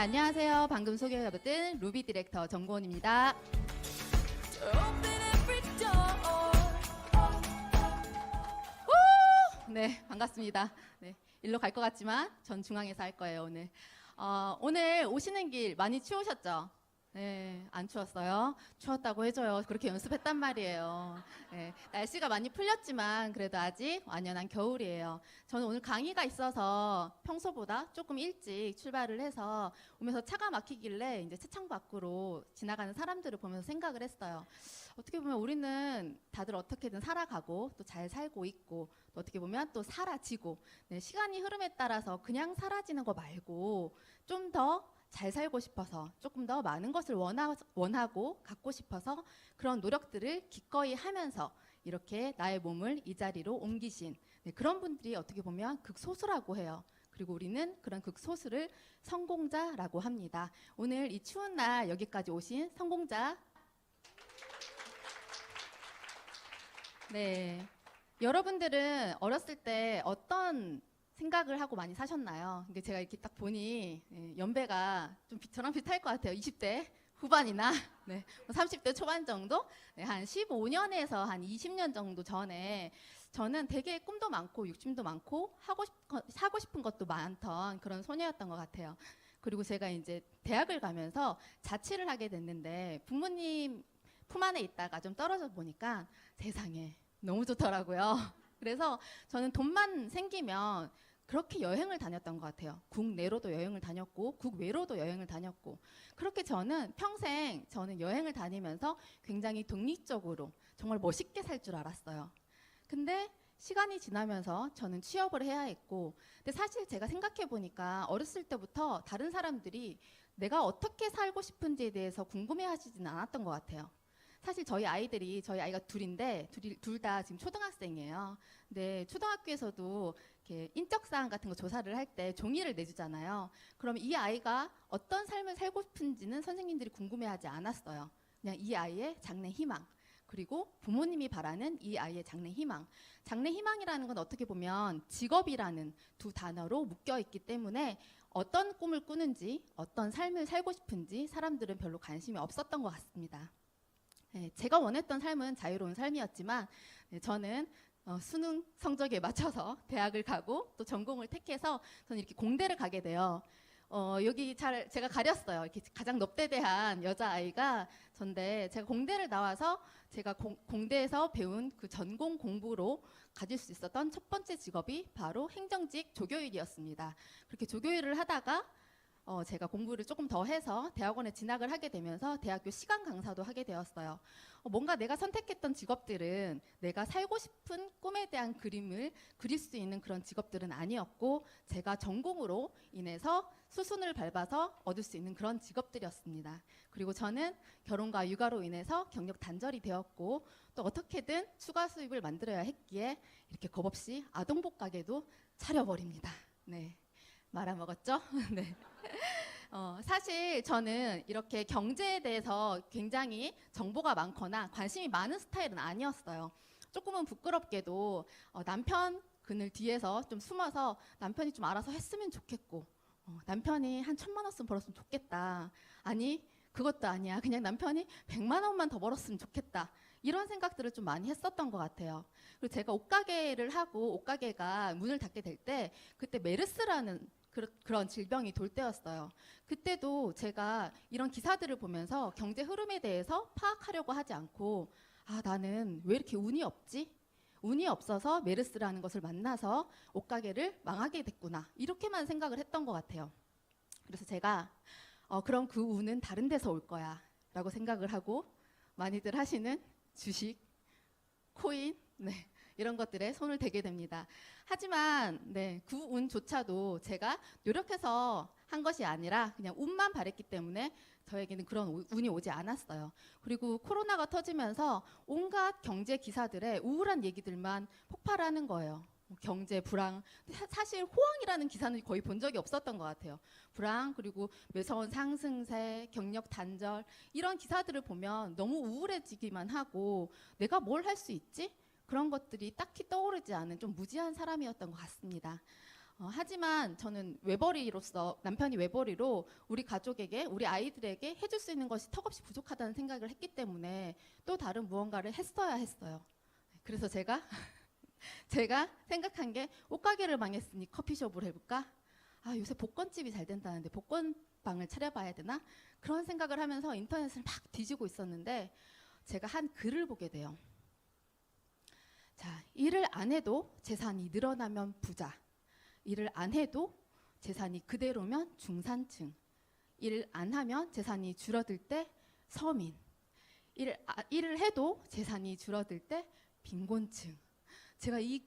안녕하세요. 방금 소개해드린 루비 디렉터 정고은입니다. 네, 반갑습니다. 네, 일로 갈 것 같지만 전 중앙에서 할 거예요, 오늘. 오늘 오시는 길 많이 추우셨죠? 네, 안 추웠어요? 추웠다고 해줘요. 그렇게 연습했단 말이에요. 네, 날씨가 많이 풀렸지만 그래도 아직 완연한 겨울이에요. 저는 오늘 강의가 있어서 평소보다 조금 일찍 출발을 해서 오면서 차가 막히길래 이제 차창 밖으로 지나가는 사람들을 보면서 생각을 했어요. 어떻게 보면 우리는 다들 어떻게든 살아가고 또 잘 살고 있고 또 어떻게 보면 또 사라지고, 네, 시간이 흐름에 따라서 그냥 사라지는 거 말고 좀 더 잘 살고 싶어서 조금 더 많은 것을 원하고 갖고 싶어서 그런 노력들을 기꺼이 하면서 이렇게 나의 몸을 이 자리로 옮기신, 네, 그런 분들이 어떻게 보면 극소수라고 해요. 그리고 우리는 그런 극소수를 성공자라고 합니다. 오늘 이 추운 날 여기까지 오신 성공자, 네, 여러분들은 어렸을 때 어떤 생각을 하고 많이 사셨나요? 근데 제가 이렇게 딱 보니 연배가 좀 저랑 비슷할 것 같아요. 20대 후반이나 네, 30대 초반 정도? 네, 한 15년에서 한 20년 정도 전에 저는 되게 꿈도 많고 욕심도 많고 하고 싶은 것도 많던 그런 소녀였던 것 같아요. 그리고 제가 이제 대학을 가면서 자취를 하게 됐는데 부모님 품 안에 있다가 좀 떨어져 보니까 세상에 너무 좋더라고요. 그래서 저는 돈만 생기면 그렇게 여행을 다녔던 것 같아요. 국내로도 여행을 다녔고 국외로도 여행을 다녔고, 그렇게 저는 평생 여행을 다니면서 굉장히 독립적으로 정말 멋있게 살 줄 알았어요. 근데 시간이 지나면서 저는 취업을 해야 했고, 근데 사실 제가 생각해 보니까 어렸을 때부터 다른 사람들이 내가 어떻게 살고 싶은지에 대해서 궁금해 하시지는 않았던 것 같아요. 사실 저희 아이가 둘인데 둘 다 지금 초등학생이에요. 근데 초등학교에서도 이렇게 인적사항 같은 거 조사를 할 때 종이를 내주잖아요. 그럼 이 아이가 어떤 삶을 살고 싶은지는 선생님들이 궁금해하지 않았어요. 그냥 이 아이의 장래 희망, 그리고 부모님이 바라는 이 아이의 장래 희망. 장래 희망이라는 건 어떻게 보면 직업이라는 두 단어로 묶여 있기 때문에 어떤 꿈을 꾸는지, 어떤 삶을 살고 싶은지 사람들은 별로 관심이 없었던 것 같습니다. 네, 제가 원했던 삶은 자유로운 삶이었지만, 네, 저는 수능 성적에 맞춰서 대학을 가고 또 전공을 택해서 저는 이렇게 공대를 가게 돼요. 여기 제가 가렸어요. 이렇게 가장 넙대대한 여자아이가 전데, 제가 공대를 나와서 제가 공대에서 배운 그 전공 공부로 가질 수 있었던 첫 번째 직업이 바로 행정직 조교일이었습니다. 그렇게 조교일을 하다가 제가 공부를 조금 더 해서 대학원에 진학을 하게 되면서 대학교 시간 강사도 하게 되었어요. 뭔가 내가 선택했던 직업들은 내가 살고 싶은 꿈에 대한 그림을 그릴 수 있는 그런 직업들은 아니었고, 제가 전공으로 인해서 수순을 밟아서 얻을 수 있는 그런 직업들이었습니다. 그리고 저는 결혼과 육아로 인해서 경력 단절이 되었고, 또 어떻게든 추가 수입을 만들어야 했기에 이렇게 겁없이 아동복 가게도 차려버립니다. 네, 말아먹었죠? 네. 사실 저는 이렇게 경제에 대해서 굉장히 정보가 많거나 관심이 많은 스타일은 아니었어요. 조금은 부끄럽게도 남편 그늘 뒤에서 좀 숨어서 남편이 좀 알아서 했으면 좋겠고, 남편이 한 1,000만 원쯤 벌었으면 좋겠다. 아니, 그것도 아니야. 그냥 남편이 100만 원만 더 벌었으면 좋겠다. 이런 생각들을 좀 많이 했었던 것 같아요. 그리고 제가 옷가게를 하고 옷가게가 문을 닫게 될 때, 그때 메르스라는 그런 질병이 돌 때였어요. 그때도 제가 이런 기사들을 보면서 경제 흐름에 대해서 파악하려고 하지 않고, 나는 왜 이렇게 운이 없지? 운이 없어서 메르스라는 것을 만나서 옷가게를 망하게 됐구나. 이렇게만 생각을 했던 것 같아요. 그래서 제가 그럼 그 운은 다른 데서 올 거야 라고 생각을 하고, 많이들 하시는 주식, 코인, 네, 이런 것들에 손을 대게 됩니다. 하지만 네, 그 운조차도 제가 노력해서 한 것이 아니라 그냥 운만 바랬기 때문에 저에게는 그런 운이 오지 않았어요. 그리고 코로나가 터지면서 온갖 경제 기사들의 우울한 얘기들만 폭발하는 거예요. 경제 불황, 사실 호황이라는 기사는 거의 본 적이 없었던 것 같아요. 불황, 그리고 매서운 상승세, 경력 단절, 이런 기사들을 보면 너무 우울해지기만 하고 내가 뭘 할 수 있지? 그런 것들이 딱히 떠오르지 않은 좀 무지한 사람이었던 것 같습니다. 하지만 저는 외벌이로서 남편이 외벌이로 우리 가족에게 우리 아이들에게 해줄 수 있는 것이 턱없이 부족하다는 생각을 했기 때문에 또 다른 무언가를 했어야 했어요. 그래서 제가 생각한 게 옷가게를 망했으니 커피숍을 해볼까? 아, 요새 복권집이 잘 된다는데 복권방을 차려봐야 되나? 그런 생각을 하면서 인터넷을 막 뒤지고 있었는데 제가 한 글을 보게 돼요. 자, 일을 안 해도 재산이 늘어나면 부자. 일을 안 해도 재산이 그대로면 중산층. 일을 안 하면 재산이 줄어들 때 서민. 일을 해도 재산이 줄어들 때 빈곤층. 제가 이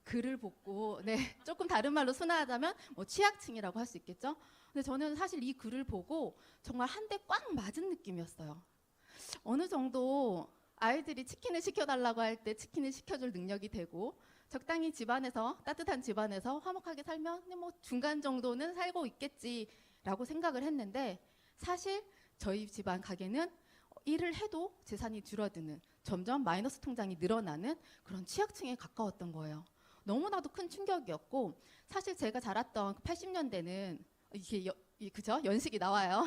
글을 보고 조금 다른 말로 순화하자면 뭐 취약층이라고 할 수 있겠죠. 근데 저는 사실 이 글을 보고 정말 한 대 꽉 맞은 느낌이었어요. 어느 정도 아이들이 치킨을 시켜달라고 할 때 치킨을 시켜줄 능력이 되고 적당히 집안에서 따뜻한 집안에서 화목하게 살면 뭐 중간 정도는 살고 있겠지라고 생각을 했는데 사실 저희 집안 가게는 일을 해도 재산이 줄어드는 점점 마이너스 통장이 늘어나는 그런 취약층에 가까웠던 거예요. 너무나도 큰 충격이었고 사실 제가 자랐던 80년대는 이게 그죠? 연식이 나와요.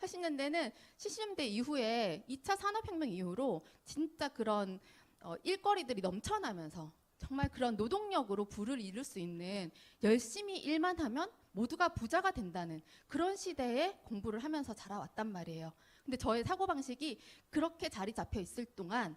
80년대는 70년대 이후에 2차 산업혁명 이후로 진짜 그런 일거리들이 넘쳐나면서 정말 그런 노동력으로 부를 이룰 수 있는 열심히 일만 하면 모두가 부자가 된다는 그런 시대에 공부를 하면서 자라왔단 말이에요. 근데 저의 사고방식이 그렇게 자리 잡혀 있을 동안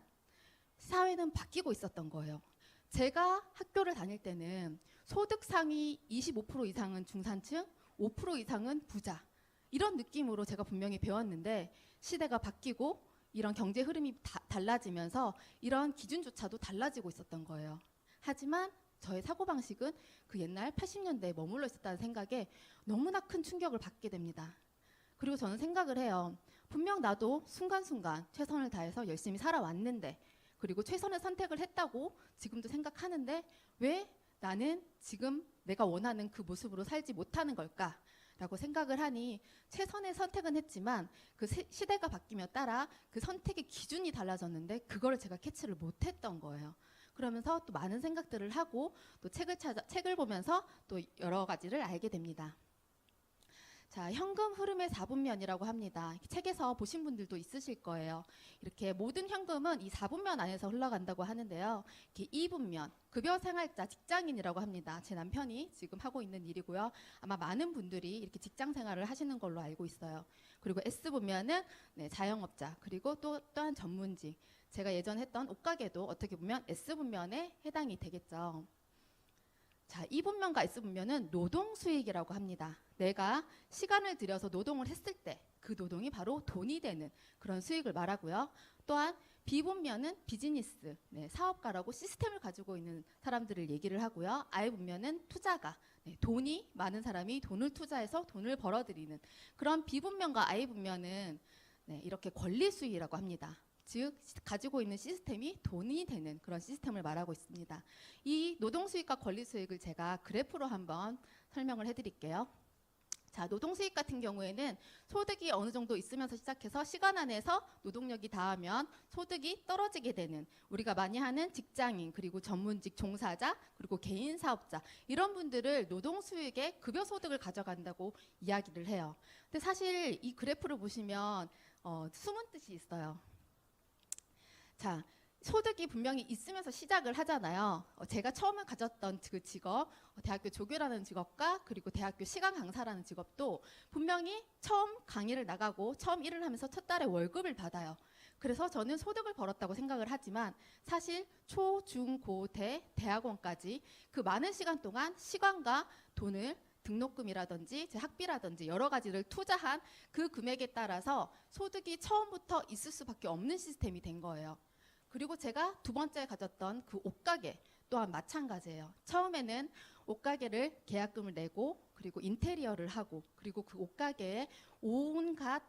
사회는 바뀌고 있었던 거예요. 제가 학교를 다닐 때는 소득 상위 25% 이상은 중산층, 5% 이상은 부자. 이런 느낌으로 제가 분명히 배웠는데 시대가 바뀌고 이런 경제 흐름이 달라지면서 이런 기준조차도 달라지고 있었던 거예요. 하지만 저의 사고방식은 그 옛날 80년대에 머물러 있었다는 생각에 너무나 큰 충격을 받게 됩니다. 그리고 저는 생각을 해요. 분명 나도 순간순간 최선을 다해서 열심히 살아왔는데 그리고 최선의 선택을 했다고 지금도 생각하는데 왜 나는 지금 내가 원하는 그 모습으로 살지 못하는 걸까? 라고 생각을 하니 최선의 선택은 했지만 그 시대가 바뀌며 따라 그 선택의 기준이 달라졌는데 그거를 제가 캐치를 못했던 거예요. 그러면서 또 많은 생각들을 하고 또 책을 보면서 또 여러 가지를 알게 됩니다. 자, 현금 흐름의 4분면이라고 합니다. 책에서 보신 분들도 있으실 거예요. 이렇게 모든 현금은 이 4분면 안에서 흘러간다고 하는데요. 이렇게 2분면, 급여 생활자, 직장인이라고 합니다. 제 남편이 지금 하고 있는 일이고요. 아마 많은 분들이 이렇게 직장 생활을 하시는 걸로 알고 있어요. 그리고 S분면은 자영업자, 그리고 또한 전문직. 제가 예전 했던 옷가게도 어떻게 보면 S분면에 해당이 되겠죠. 자, E분면과 S분면은 노동 수익이라고 합니다. 내가 시간을 들여서 노동을 했을 때 그 노동이 바로 돈이 되는 그런 수익을 말하고요. 또한 B분면은 비즈니스, 사업가라고 시스템을 가지고 있는 사람들을 얘기를 하고요. I분면은 투자가, 돈이 많은 사람이 돈을 투자해서 돈을 벌어들이는 그런 B분면과 I분면은 이렇게 권리 수익이라고 합니다. 즉 가지고 있는 시스템이 돈이 되는 그런 시스템을 말하고 있습니다. 이 노동 수익과 권리 수익을 제가 그래프로 한번 설명을 해드릴게요. 자, 노동 수익 같은 경우에는 소득이 어느 정도 있으면서 시작해서 시간 안에서 노동력이 닿으면 소득이 떨어지게 되는 우리가 많이 하는 직장인 그리고 전문직 종사자 그리고 개인 사업자 이런 분들을 노동 수익의 급여 소득을 가져간다고 이야기를 해요. 근데 사실 이 그래프를 보시면 숨은 뜻이 있어요. 자, 소득이 분명히 있으면서 시작을 하잖아요. 제가 처음에 가졌던 그 직업, 대학교 조교라는 직업과 그리고 대학교 시간 강사라는 직업도 분명히 처음 강의를 나가고 처음 일을 하면서 첫 달에 월급을 받아요. 그래서 저는 소득을 벌었다고 생각을 하지만 사실 초, 중, 고, 대학원까지 그 많은 시간 동안 시간과 돈을 등록금이라든지 제 학비라든지 여러 가지를 투자한 그 금액에 따라서 소득이 처음부터 있을 수밖에 없는 시스템이 된 거예요. 그리고 제가 두 번째 가졌던 그 옷가게 또한 마찬가지예요. 처음에는 옷가게를 계약금을 내고 그리고 인테리어를 하고 그리고 그 옷가게에 온갖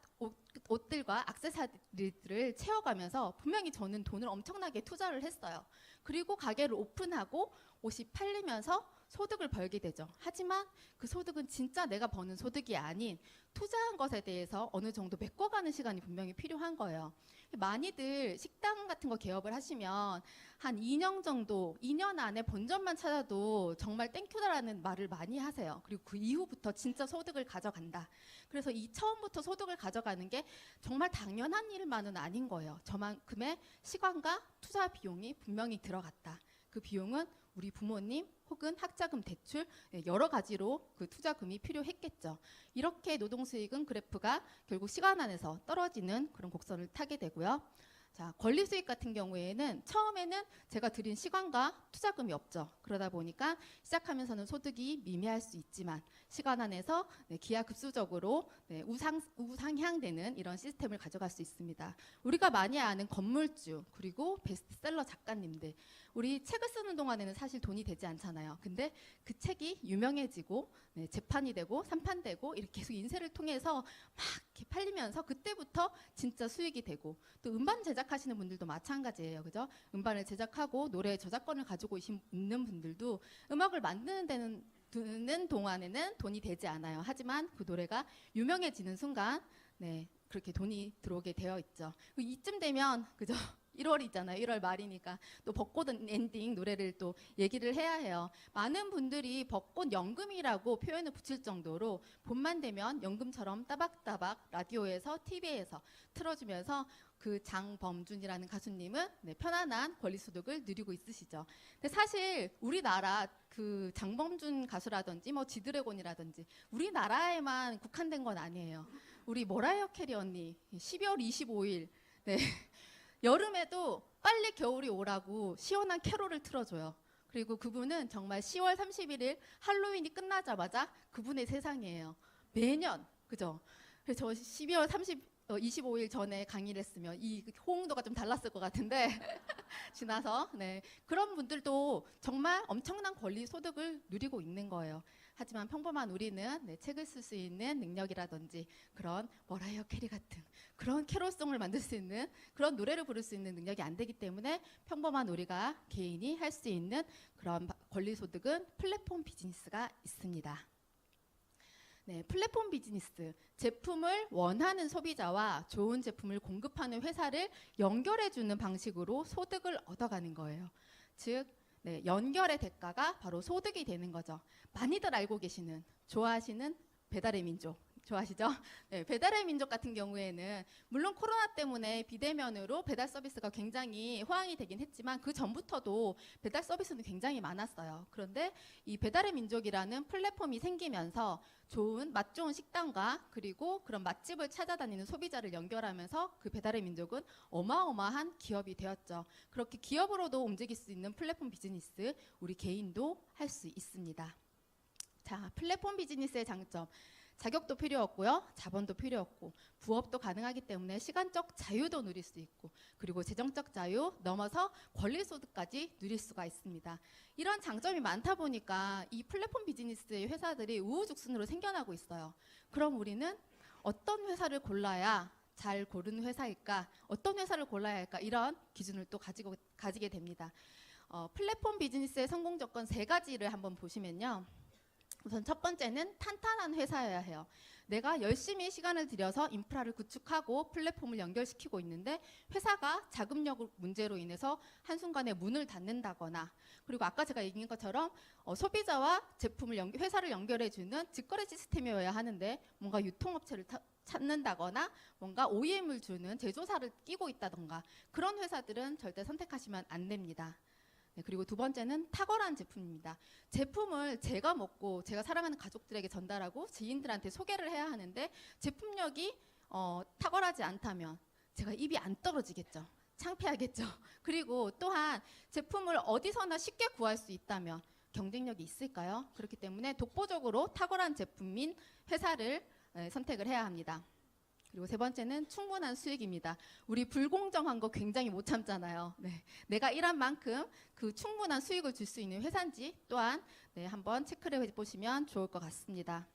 옷들과 액세서리들을 채워가면서 분명히 저는 돈을 엄청나게 투자를 했어요. 그리고 가게를 오픈하고 옷이 팔리면서 소득을 벌게 되죠. 하지만 그 소득은 진짜 내가 버는 소득이 아닌 투자한 것에 대해서 어느 정도 메꿔가는 시간이 분명히 필요한 거예요. 많이들 식당 같은 거 개업을 하시면 한 2년 정도, 2년 안에 본전만 찾아도 정말 땡큐다라는 말을 많이 하세요. 그리고 그 이후부터 진짜 소득을 가져간다. 그래서 이 처음부터 소득을 가져가는 게 정말 당연한 일만은 아닌 거예요. 저만큼의 시간과 투자 비용이 분명히 들어갔다. 그 비용은 우리 부모님 혹은 학자금 대출 여러 가지로 그 투자금이 필요했겠죠. 이렇게 노동수익은 그래프가 결국 시간 안에서 떨어지는 그런 곡선을 타게 되고요. 자, 권리 수익 같은 경우에는 처음에는 제가 들인 시간과 투자금이 없죠. 그러다 보니까 시작하면서는 소득이 미미할 수 있지만 시간 안에서 기하급수적으로 우상향되는 이런 시스템을 가져갈 수 있습니다. 우리가 많이 아는 건물주 그리고 베스트셀러 작가님들, 우리 책을 쓰는 동안에는 사실 돈이 되지 않잖아요. 근데 그 책이 유명해지고 재판이 되고 삼판되고 이렇게 계속 인쇄를 통해서 막 이렇게 팔리면서 그때부터 진짜 수익이 되고, 또 음반 제작하시는 분들도 마찬가지예요. 그죠? 음반을 제작하고 노래 저작권을 가지고 있는 분들도 음악을 만드는 데는 듣는 동안에는 돈이 되지 않아요. 하지만 그 노래가 유명해지는 순간 그렇게 돈이 들어오게 되어 있죠. 이쯤 되면 그죠? 1월이잖아요. 1월 말이니까 또 벚꽃 엔딩 노래를 또 얘기를 해야 해요. 많은 분들이 벚꽃 연금이라고 표현을 붙일 정도로 봄만 되면 연금처럼 따박따박 라디오에서 TV에서 틀어주면서 그 장범준이라는 가수님은 편안한 권리소득을 누리고 있으시죠. 근데 사실 우리나라 그 장범준 가수라든지 뭐 지드래곤이라든지 우리나라에만 국한된 건 아니에요. 우리 머라이어 캐리 언니 12월 25일 여름에도 빨리 겨울이 오라고 시원한 캐롤을 틀어줘요. 그리고 그분은 정말 10월 31일 할로윈이 끝나자마자 그분의 세상이에요. 매년, 그죠? 그래서 저 12월 25일 전에 강의를 했으면 이 호응도가 좀 달랐을 것 같은데 지나서 그런 분들도 정말 엄청난 권리 소득을 누리고 있는 거예요. 하지만 평범한 우리는 책을 쓸 수 있는 능력이라든지 그런 머라이어 캐리 같은 그런 캐롤송을 만들 수 있는 그런 노래를 부를 수 있는 능력이 안 되기 때문에 평범한 우리가 개인이 할 수 있는 그런 권리 소득은 플랫폼 비즈니스가 있습니다. 플랫폼 비즈니스, 제품을 원하는 소비자와 좋은 제품을 공급하는 회사를 연결해주는 방식으로 소득을 얻어가는 거예요. 즉, 연결의 대가가 바로 소득이 되는 거죠. 많이들 알고 계시는, 좋아하시는 배달의 민족. 좋아하시죠? 배달의 민족 같은 경우에는 물론 코로나 때문에 비대면으로 배달 서비스가 굉장히 호황이 되긴 했지만 그 전부터도 배달 서비스는 굉장히 많았어요. 그런데 이 배달의 민족이라는 플랫폼이 생기면서 맛 좋은 식당과 그리고 그런 맛집을 찾아다니는 소비자를 연결하면서 그 배달의 민족은 어마어마한 기업이 되었죠. 그렇게 기업으로도 움직일 수 있는 플랫폼 비즈니스, 우리 개인도 할 수 있습니다. 자, 플랫폼 비즈니스의 장점. 자격도 필요 없고요. 자본도 필요 없고 부업도 가능하기 때문에 시간적 자유도 누릴 수 있고, 그리고 재정적 자유 넘어서 권리소득까지 누릴 수가 있습니다. 이런 장점이 많다 보니까 이 플랫폼 비즈니스의 회사들이 우후죽순으로 생겨나고 있어요. 그럼 우리는 어떤 회사를 골라야 잘 고르는 회사일까? 어떤 회사를 골라야 할까? 이런 기준을 또 가지게 됩니다. 플랫폼 비즈니스의 성공 조건 3가지를 한번 보시면요. 우선 첫 번째는 탄탄한 회사여야 해요. 내가 열심히 시간을 들여서 인프라를 구축하고 플랫폼을 연결시키고 있는데 회사가 자금력 문제로 인해서 한순간에 문을 닫는다거나, 그리고 아까 제가 얘기한 것처럼 소비자와 회사를 연결해주는 직거래 시스템이어야 하는데 뭔가 유통업체를 찾는다거나 뭔가 OEM을 주는 제조사를 끼고 있다던가 그런 회사들은 절대 선택하시면 안 됩니다. 그리고 두 번째는 탁월한 제품입니다. 제품을 제가 먹고 제가 사랑하는 가족들에게 전달하고 지인들한테 소개를 해야 하는데 제품력이 탁월하지 않다면 제가 입이 안 떨어지겠죠. 창피하겠죠. 그리고 또한 제품을 어디서나 쉽게 구할 수 있다면 경쟁력이 있을까요? 그렇기 때문에 독보적으로 탁월한 제품인 회사를 선택을 해야 합니다. 그리고 세 번째는 충분한 수익입니다. 우리 불공정한 거 굉장히 못 참잖아요. 내가 일한 만큼 그 충분한 수익을 줄 수 있는 회사인지 또한 한번 체크를 해보시면 좋을 것 같습니다.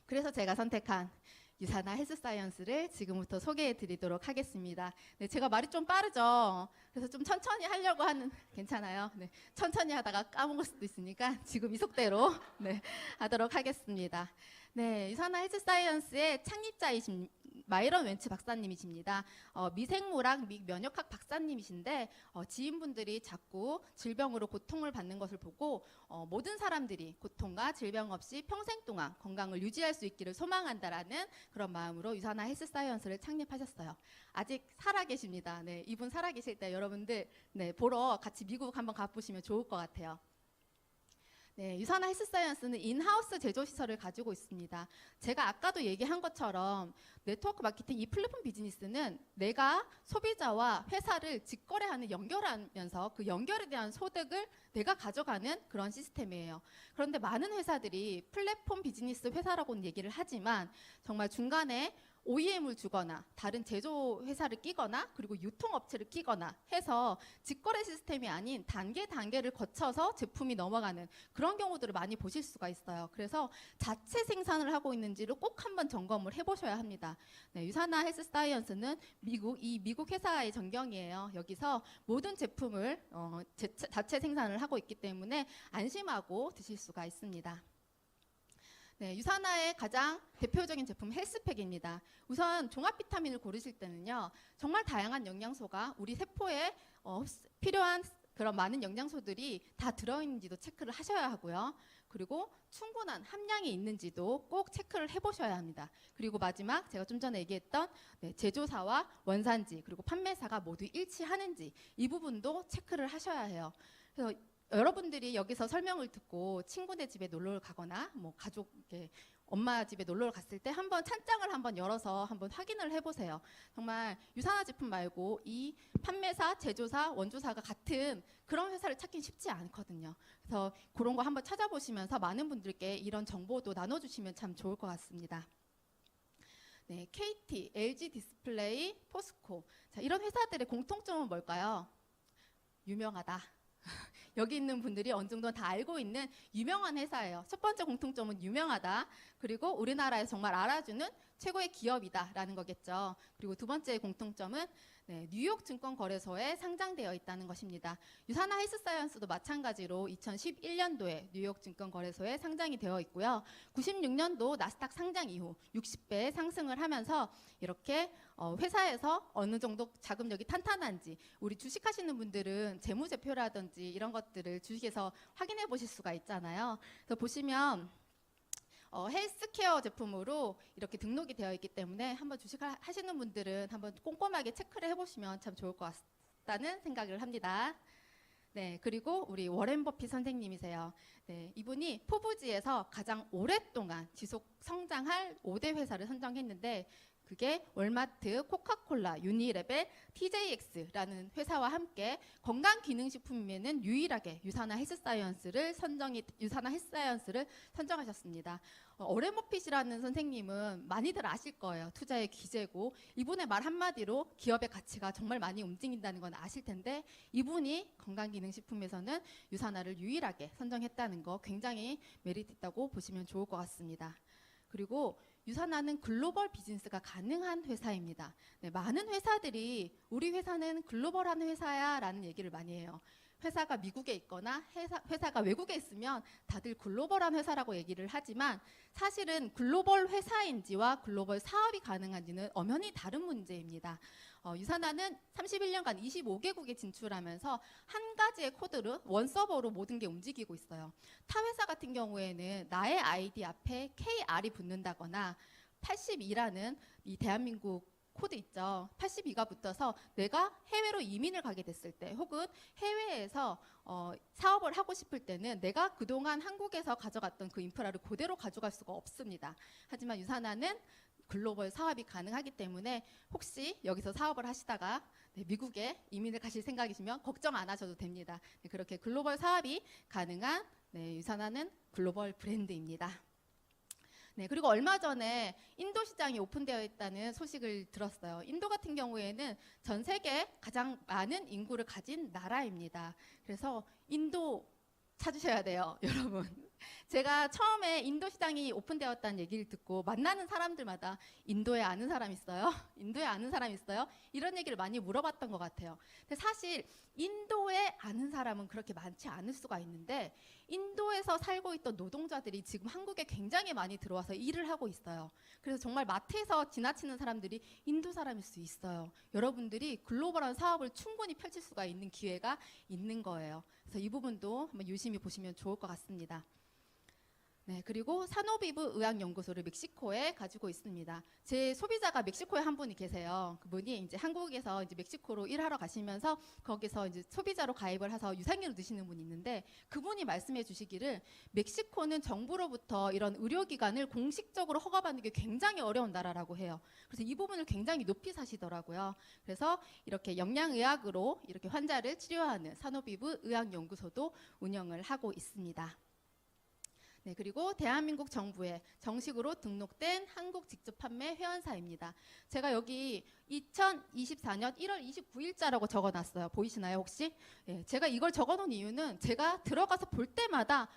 그래서 제가 선택한 유산화 헬스사이언스를 지금부터 소개해 드리도록 하겠습니다. 네, 제가 말이 좀 빠르죠. 그래서 좀 천천히 하려고 하는, 괜찮아요. 네, 천천히 하다가 까먹을 수도 있으니까 지금 이 속대로 네, 하도록 하겠습니다. 네, 유산화 헬스사이언스의 창립자이신 마이런 웬츠 박사님이십니다. 미생물학 및 면역학 박사님이신데 지인분들이 자꾸 질병으로 고통을 받는 것을 보고 모든 사람들이 고통과 질병 없이 평생 동안 건강을 유지할 수 있기를 소망한다라는 그런 마음으로 유산화 헬스사이언스를 창립하셨어요. 아직 살아계십니다. 네, 이분 살아계실 때 여러분들 네, 보러 같이 미국 한번 가보시면 좋을 것 같아요. 네, 유산화 헬스사이언스는 인하우스 제조시설을 가지고 있습니다. 제가 아까도 얘기한 것처럼 네트워크 마케팅 이 플랫폼 비즈니스는 내가 소비자와 회사를 직거래하는 연결하면서 그 연결에 대한 소득을 내가 가져가는 그런 시스템이에요. 그런데 많은 회사들이 플랫폼 비즈니스 회사라고는 얘기를 하지만 정말 중간에 OEM을 주거나 다른 제조 회사를 끼거나 그리고 유통업체를 끼거나 해서 직거래 시스템이 아닌 단계를 거쳐서 제품이 넘어가는 그런 경우들을 많이 보실 수가 있어요. 그래서 자체 생산을 하고 있는지를 꼭 한번 점검을 해보셔야 합니다. 네, 유산화 헬스사이언스는 미국 회사의 전경이에요. 여기서 모든 제품을 자체 생산을 하고 있기 때문에 안심하고 드실 수가 있습니다. 네, 유산화의 가장 대표적인 제품 헬스팩입니다. 우선 종합 비타민을 고르실 때는요, 정말 다양한 영양소가 우리 세포에 필요한 그런 많은 영양소들이 다 들어있는지도 체크를 하셔야 하고요. 그리고 충분한 함량이 있는지도 꼭 체크를 해보셔야 합니다. 그리고 마지막 제가 좀 전에 얘기했던 제조사와 원산지 그리고 판매사가 모두 일치하는지 이 부분도 체크를 하셔야 해요. 그래서 여러분들이 여기서 설명을 듣고 친구네 집에 놀러 가거나 뭐 가족 엄마 집에 놀러 갔을 때 한번 찬장을 한번 열어서 한번 확인을 해보세요. 정말 유산화 제품 말고 이 판매사, 제조사, 원주사가 같은 그런 회사를 찾긴 쉽지 않거든요. 그래서 그런 거 한번 찾아보시면서 많은 분들께 이런 정보도 나눠주시면 참 좋을 것 같습니다. 네, KT, LG 디스플레이, 포스코. 자, 이런 회사들의 공통점은 뭘까요? 유명하다. 여기 있는 분들이 어느 정도 다 알고 있는 유명한 회사예요. 첫 번째 공통점은 유명하다. 그리고 우리나라에서 정말 알아주는 최고의 기업이다라는 거겠죠. 그리고 두 번째 공통점은 뉴욕 증권거래소에 상장되어 있다는 것입니다. 유산화 헬스사이언스도 마찬가지로 2011년도에 뉴욕 증권거래소에 상장이 되어 있고요. 96년도 나스닥 상장 이후 60배 상승을 하면서 이렇게 회사에서 어느 정도 자금력이 탄탄한지 우리 주식하시는 분들은 재무제표라든지 이런 것들을 주식에서 확인해 보실 수가 있잖아요. 그래서 보시면 헬스케어 제품으로 이렇게 등록이 되어 있기 때문에 한번 주식 하시는 분들은 한번 꼼꼼하게 체크를 해보시면 참 좋을 것 같다는 생각을 합니다. 네, 그리고 우리 워렌 버핏 선생님이세요. 네, 이분이 포브지에서 가장 오랫동안 지속 성장할 5대 회사를 선정했는데 그게 월마트, 코카콜라, 유니레벨, TJX라는 회사와 함께 건강기능식품에는 유일하게 유산화 헬스사이언스를 선정하셨습니다. 워렌 버핏이라는 선생님은 많이들 아실 거예요. 투자의 기재고 이분의 말 한마디로 기업의 가치가 정말 많이 움직인다는 건 아실 텐데 이분이 건강기능식품에서는 유산화를 유일하게 선정했다는 거 굉장히 메리트 있다고 보시면 좋을 것 같습니다. 그리고 유산화는 글로벌 비즈니스가 가능한 회사입니다. 네, 많은 회사들이 우리 회사는 글로벌한 회사야 라는 얘기를 많이 해요. 회사가 미국에 있거나 회사가 외국에 있으면 다들 글로벌한 회사라고 얘기를 하지만 사실은 글로벌 회사인지와 글로벌 사업이 가능한지는 엄연히 다른 문제입니다. 유산화는 31년간 25개국에 진출하면서 한 가지의 코드로 원서버로 모든 게 움직이고 있어요. 타 회사 같은 경우에는 나의 아이디 앞에 KR이 붙는다거나 82라는 이 대한민국 코드 있죠. 82가 붙어서 내가 해외로 이민을 가게 됐을 때 혹은 해외에서 사업을 하고 싶을 때는 내가 그동안 한국에서 가져갔던 그 인프라를 그대로 가져갈 수가 없습니다. 하지만 유산화는 글로벌 사업이 가능하기 때문에 혹시 여기서 사업을 하시다가 미국에 이민을 가실 생각이시면 걱정 안 하셔도 됩니다. 그렇게 글로벌 사업이 가능한 유산화는 글로벌 브랜드입니다. 네, 그리고 얼마 전에 인도 시장이 오픈되어 있다는 소식을 들었어요. 인도 같은 경우에는 전 세계 가장 많은 인구를 가진 나라입니다. 그래서 인도 찾으셔야 돼요, 여러분. 제가 처음에 인도 시장이 오픈되었다는 얘기를 듣고 만나는 사람들마다 인도에 아는 사람 있어요? 인도에 아는 사람 있어요? 이런 얘기를 많이 물어봤던 것 같아요. 근데 사실 인도에 아는 사람은 그렇게 많지 않을 수가 있는데 인도에서 살고 있던 노동자들이 지금 한국에 굉장히 많이 들어와서 일을 하고 있어요. 그래서 정말 마트에서 지나치는 사람들이 인도 사람일 수 있어요. 여러분들이 글로벌한 사업을 충분히 펼칠 수가 있는 기회가 있는 거예요. 그래서 이 부분도 한번 유심히 보시면 좋을 것 같습니다. 네, 그리고 사노비브 의학연구소를 멕시코에 가지고 있습니다. 제 소비자가 멕시코에 한 분이 계세요. 그분이 이제 한국에서 이제 멕시코로 일하러 가시면서 거기서 이제 소비자로 가입을 해서 유산균을 드시는 분이 있는데 그분이 말씀해 주시기를 멕시코는 정부로부터 이런 의료기관을 공식적으로 허가받는 게 굉장히 어려운 나라라고 해요. 그래서 이 부분을 굉장히 높이 사시더라고요. 그래서 이렇게 영양의학으로 이렇게 환자를 치료하는 사노비브 의학연구소도 운영을 하고 있습니다. 네, 그리고 대한민국 정부에 정식으로 등록된 한국 직접 판매 회원사입니다. 제가 여기 2024년 1월 29일자라고 적어놨어요. 보이시나요 혹시? 예, 제가 이걸 적어놓은 이유는 제가 들어가서 볼 때마다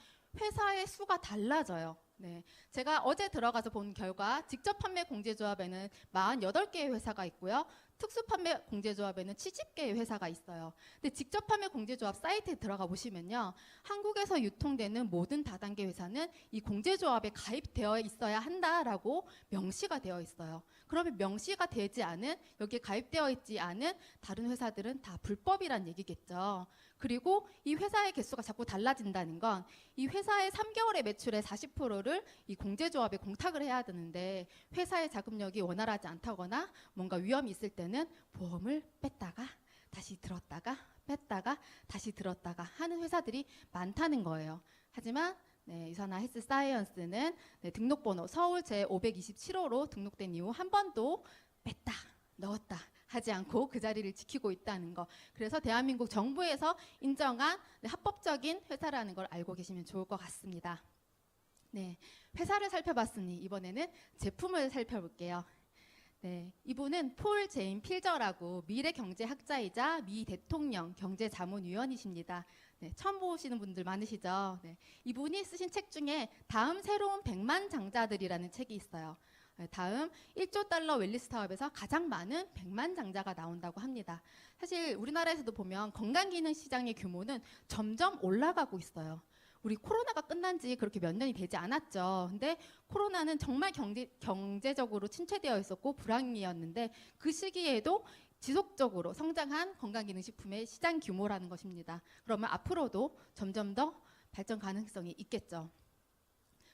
회사의 수가 달라져요. 네, 제가 어제 들어가서 본 결과 직접 판매 공제조합에는 48개의 회사가 있고요. 특수 판매 공제조합에는 70개의 회사가 있어요. 근데 직접 판매 공제조합 사이트에 들어가 보시면요. 한국에서 유통되는 모든 다단계 회사는 이 공제조합에 가입되어 있어야 한다라고 명시가 되어 있어요. 그러면 명시가 되지 않은, 여기에 가입되어 있지 않은 다른 회사들은 다 불법이란 얘기겠죠. 그리고 이 회사의 개수가 자꾸 달라진다는 건 이 회사의 3개월의 매출의 40%를 이 공제조합에 공탁을 해야 되는데 회사의 자금력이 원활하지 않다거나 뭔가 위험이 있을 때는 보험을 뺐다가 다시 들었다가 뺐다가 다시 들었다가 하는 회사들이 많다는 거예요. 하지만 네, 유산화 헬스 사이언스는 네, 등록번호 서울 제527호로 등록된 이후 한 번도 뺐다 넣었다 하지 않고 그 자리를 지키고 있다는 거. 그래서 대한민국 정부에서 인정한 합법적인 회사라는 걸 알고 계시면 좋을 것 같습니다. 네, 회사를 살펴봤으니 이번에는 제품을 살펴볼게요. 네, 이분은 폴 제인 필저라고 미래 경제학자이자 미 대통령 경제자문위원이십니다. 네, 처음 보시는 분들 많으시죠? 네, 이분이 쓰신 책 중에 다음 새로운 100만 장자들이라는 책이 있어요. 다음 1조 달러 웰리스 사업에서 가장 많은 100만 장자가 나온다고 합니다. 사실 우리나라에서도 보면 건강기능 시장의 규모는 점점 올라가고 있어요. 우리 코로나가 끝난 지 그렇게 몇 년이 되지 않았죠. 근데 코로나는 정말 경제적으로 침체되어 있었고 불황이었는데 그 시기에도 지속적으로 성장한 건강기능식품의 시장 규모라는 것입니다. 그러면 앞으로도 점점 더 발전 가능성이 있겠죠.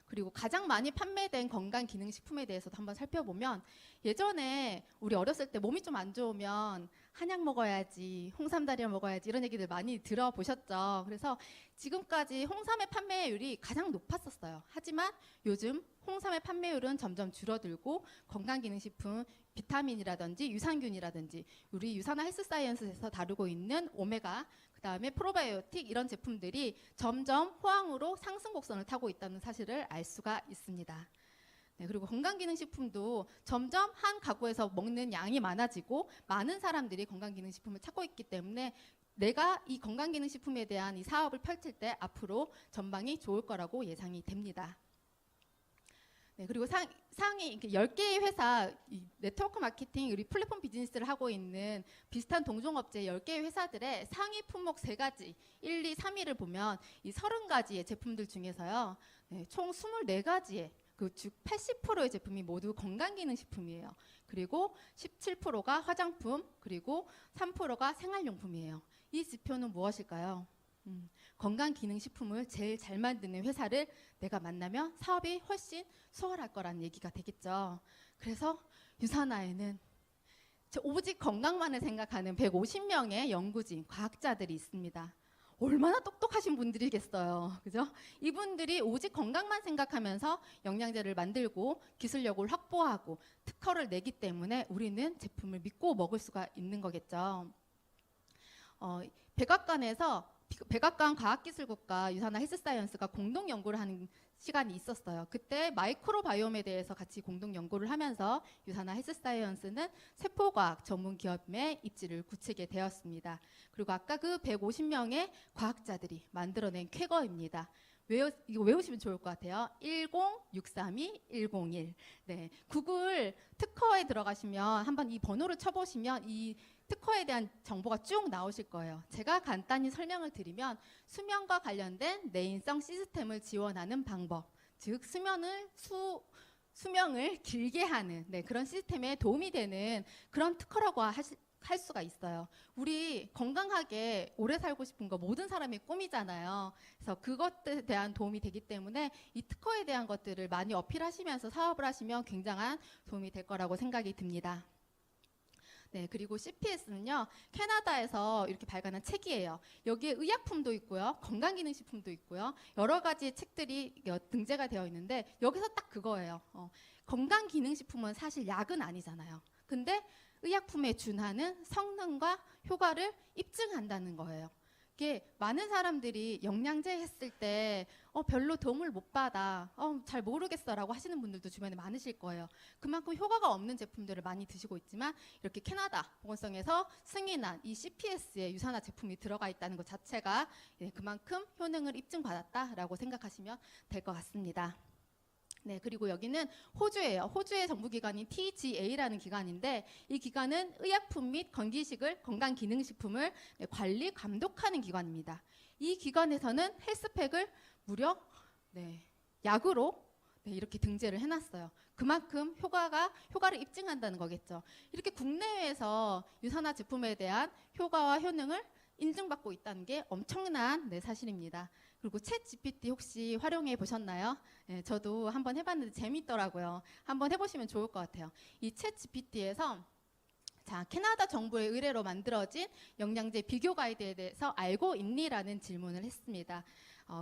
그리고 가장 많이 판매된 건강기능식품에 대해서도 한번 살펴보면 예전에 우리 어렸을 때 몸이 좀 안 좋으면 한약 먹어야지, 홍삼다리를 먹어야지 이런 얘기들 많이 들어보셨죠. 그래서 지금까지 홍삼의 판매율이 가장 높았었어요. 하지만 요즘 홍삼의 판매율은 점점 줄어들고 건강기능식품, 비타민이라든지 유산균이라든지 우리 유산화 헬스사이언스에서 다루고 있는 오메가 그 다음에 프로바이오틱 이런 제품들이 점점 호황으로 상승 곡선을 타고 있다는 사실을 알 수가 있습니다. 네, 그리고 건강기능식품도 점점 한 가구에서 먹는 양이 많아지고 많은 사람들이 건강기능식품을 찾고 있기 때문에 내가 이 건강기능식품에 대한 이 사업을 펼칠 때 앞으로 전망이 좋을 거라고 예상이 됩니다. 네, 그리고 상위 10개의 회사, 이 네트워크 마케팅, 우리 플랫폼 비즈니스를 하고 있는 비슷한 동종업체 10개의 회사들의 상위 품목 3가지, 1, 2, 3위를 보면 이 30가지의 제품들 중에서요, 네, 총 24가지의 즉 80%의 제품이 모두 건강기능식품이에요. 그리고 17%가 화장품, 그리고 3%가 생활용품이에요. 이 지표는 무엇일까요? 건강기능식품을 제일 잘 만드는 회사를 내가 만나면 사업이 훨씬 수월할 거라는 얘기가 되겠죠. 그래서 유산화에는 오직 건강만을 생각하는 150명의 연구진, 과학자들이 있습니다. 얼마나 똑똑하신 분들이겠어요. 그죠? 이분들이 오직 건강만 생각하면서 영양제를 만들고 기술력을 확보하고 특허를 내기 때문에 우리는 제품을 믿고 먹을 수가 있는 거겠죠. 백악관 과학기술국과 유산화 헬스사이언스가 공동 연구를 하는 시간이 있었어요. 그때 마이크로바이옴에 대해서 같이 공동 연구를 하면서 유산화 헬스사이언스는 세포과학 전문 기업에 입지를 굳히게 되었습니다. 그리고 아까 그 150명의 과학자들이 만들어낸 쾌거입니다. 이거 외우시면 좋을 것 같아요. 10632-101. 네, 구글 특허에 들어가시면 한번 이 번호를 쳐보시면 이 특허에 대한 정보가 쭉 나오실 거예요. 제가 간단히 설명을 드리면 수면과 관련된 내인성 시스템을 지원하는 방법, 즉 수명을 길게 하는 그런 시스템에 도움이 되는 그런 특허라고 할 수가 있어요. 우리 건강하게 오래 살고 싶은 거 모든 사람의 꿈이잖아요. 그래서 그것에 대한 도움이 되기 때문에 이 특허에 대한 것들을 많이 어필하시면서 사업을 하시면 굉장한 도움이 될 거라고 생각이 듭니다. 네, 그리고 CPS는요, 캐나다에서 이렇게 발간한 책이에요. 여기에 의약품도 있고요, 건강기능식품도 있고요, 여러 가지 책들이 등재가 되어 있는데 여기서 딱 그거예요. 건강기능식품은 사실 약은 아니잖아요. 근데 의약품에 준하는 성능과 효과를 입증한다는 거예요. 이게 많은 사람들이 영양제 했을 때 별로 도움을 못 받아, 잘 모르겠어 라고 하시는 분들도 주변에 많으실 거예요. 그만큼 효과가 없는 제품들을 많이 드시고 있지만 이렇게 캐나다 보건성에서 승인한 이 CPS에 유산화 제품이 들어가 있다는 것 자체가 그만큼 효능을 입증받았다라고 생각하시면 될 것 같습니다. 네, 그리고 여기는 호주예요. 호주의 정부기관인 TGA라는 기관인데 이 기관은 의약품 및 건강기능식품을 관리, 감독하는 기관입니다. 이 기관에서는 헬스팩을 무려 약으로 이렇게 등재를 해놨어요. 그만큼 효과를 입증한다는 거겠죠. 이렇게 국내외에서 유산화 제품에 대한 효과와 효능을 인증받고 있다는 게 엄청난 사실입니다. 그리고 챗 GPT 혹시 활용해 보셨나요? 네, 저도 한번 해봤는데 재밌더라고요. 한번 해보시면 좋을 것 같아요. 이 챗 GPT에서 캐나다 정부의 의뢰로 만들어진 영양제 비교 가이드에 대해서 알고 있니?라는 질문을 했습니다.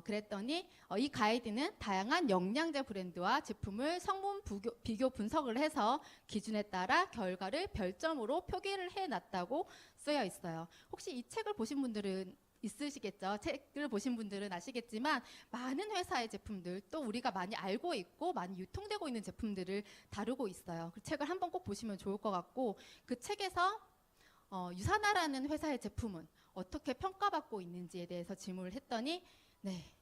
그랬더니 이 가이드는 다양한 영양제 브랜드와 제품을 성분 비교 분석을 해서 기준에 따라 결과를 별점으로 표기를 해놨다고 쓰여 있어요. 혹시 이 책을 보신 분들은 있으시겠죠. 책을 보신 분들은 아시겠지만 많은 회사의 제품들, 또 우리가 많이 알고 있고 많이 유통되고 있는 제품들을 다루고 있어요. 그 책을 한번 꼭 보시면 좋을 것 같고, 그 책에서 유산화라는 회사의 제품은 어떻게 평가받고 있는지에 대해서 질문을 했더니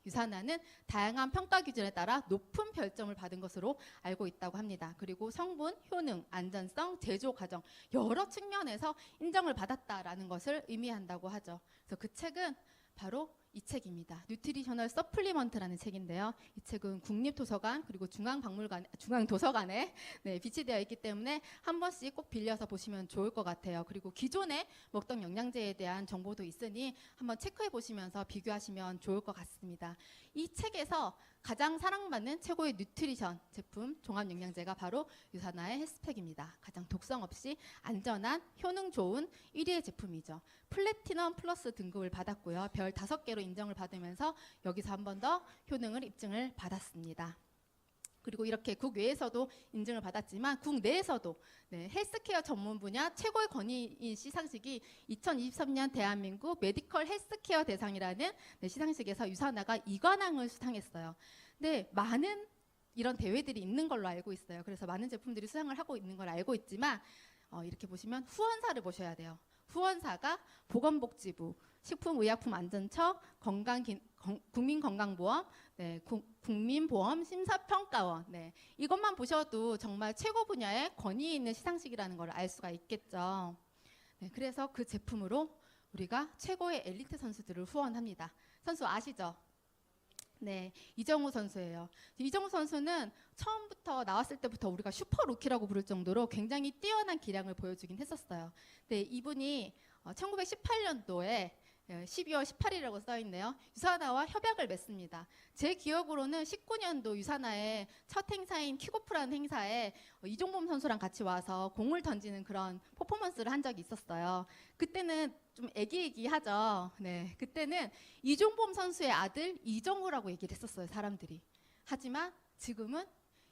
유산화는 다양한 평가 기준에 따라 높은 별점을 받은 것으로 알고 있다고 합니다. 그리고 성분, 효능, 안전성, 제조 과정 여러 측면에서 인정을 받았다라는 것을 의미한다고 하죠. 그래서 그 책은 바로 이 책입니다. 뉴트리셔널 서플리먼트라는 책인데요. 이 책은 국립도서관 그리고 중앙도서관에 비치되어 있기 때문에 한 번씩 꼭 빌려서 보시면 좋을 것 같아요. 그리고 기존에 먹던 영양제에 대한 정보도 있으니 한번 체크해 보시면서 비교하시면 좋을 것 같습니다. 이 책에서 가장 사랑받는 최고의 뉴트리션 제품 종합영양제가 바로 유산화의 헬스팩입니다. 가장 독성 없이 안전한 효능 좋은 1위의 제품이죠. 플래티넘 플러스 등급을 받았고요. 별 5개로 인정을 받으면서 여기서 한 번 더 효능을 입증을 받았습니다. 그리고 이렇게 국외에서도 인증을 받았지만 국내에서도 헬스케어 전문 분야 최고의 권위인 시상식이 2023년 대한민국 메디컬 헬스케어 대상이라는 시상식에서 유산화가 2관왕을 수상했어요. 많은 이런 대회들이 있는 걸로 알고 있어요. 그래서 많은 제품들이 수상을 하고 있는 걸 알고 있지만 이렇게 보시면 후원사를 보셔야 돼요. 후원사가 보건복지부, 식품의약품안전처, 국민건강보험, 국민보험심사평가원. 이것만 보셔도 정말 최고 분야의 권위 있는 시상식이라는 걸 알 수가 있겠죠. 그래서 그 제품으로 우리가 최고의 엘리트 선수들을 후원합니다. 선수 아시죠? 이정우 선수예요. 이정우 선수는 처음부터 나왔을 때부터 우리가 슈퍼루키라고 부를 정도로 굉장히 뛰어난 기량을 보여주긴 했었어요. 이분이 1918년도에 12월 18일이라고 써있네요. 유산화와 협약을 맺습니다. 제 기억으로는 19년도 유산화의 첫 행사인 킥오프라는 행사에 이종범 선수랑 같이 와서 공을 던지는 그런 퍼포먼스를 한 적이 있었어요. 그때는 좀 애기애기하죠. 그때는 이종범 선수의 아들 이정우라고 얘기를 했었어요, 사람들이. 하지만 지금은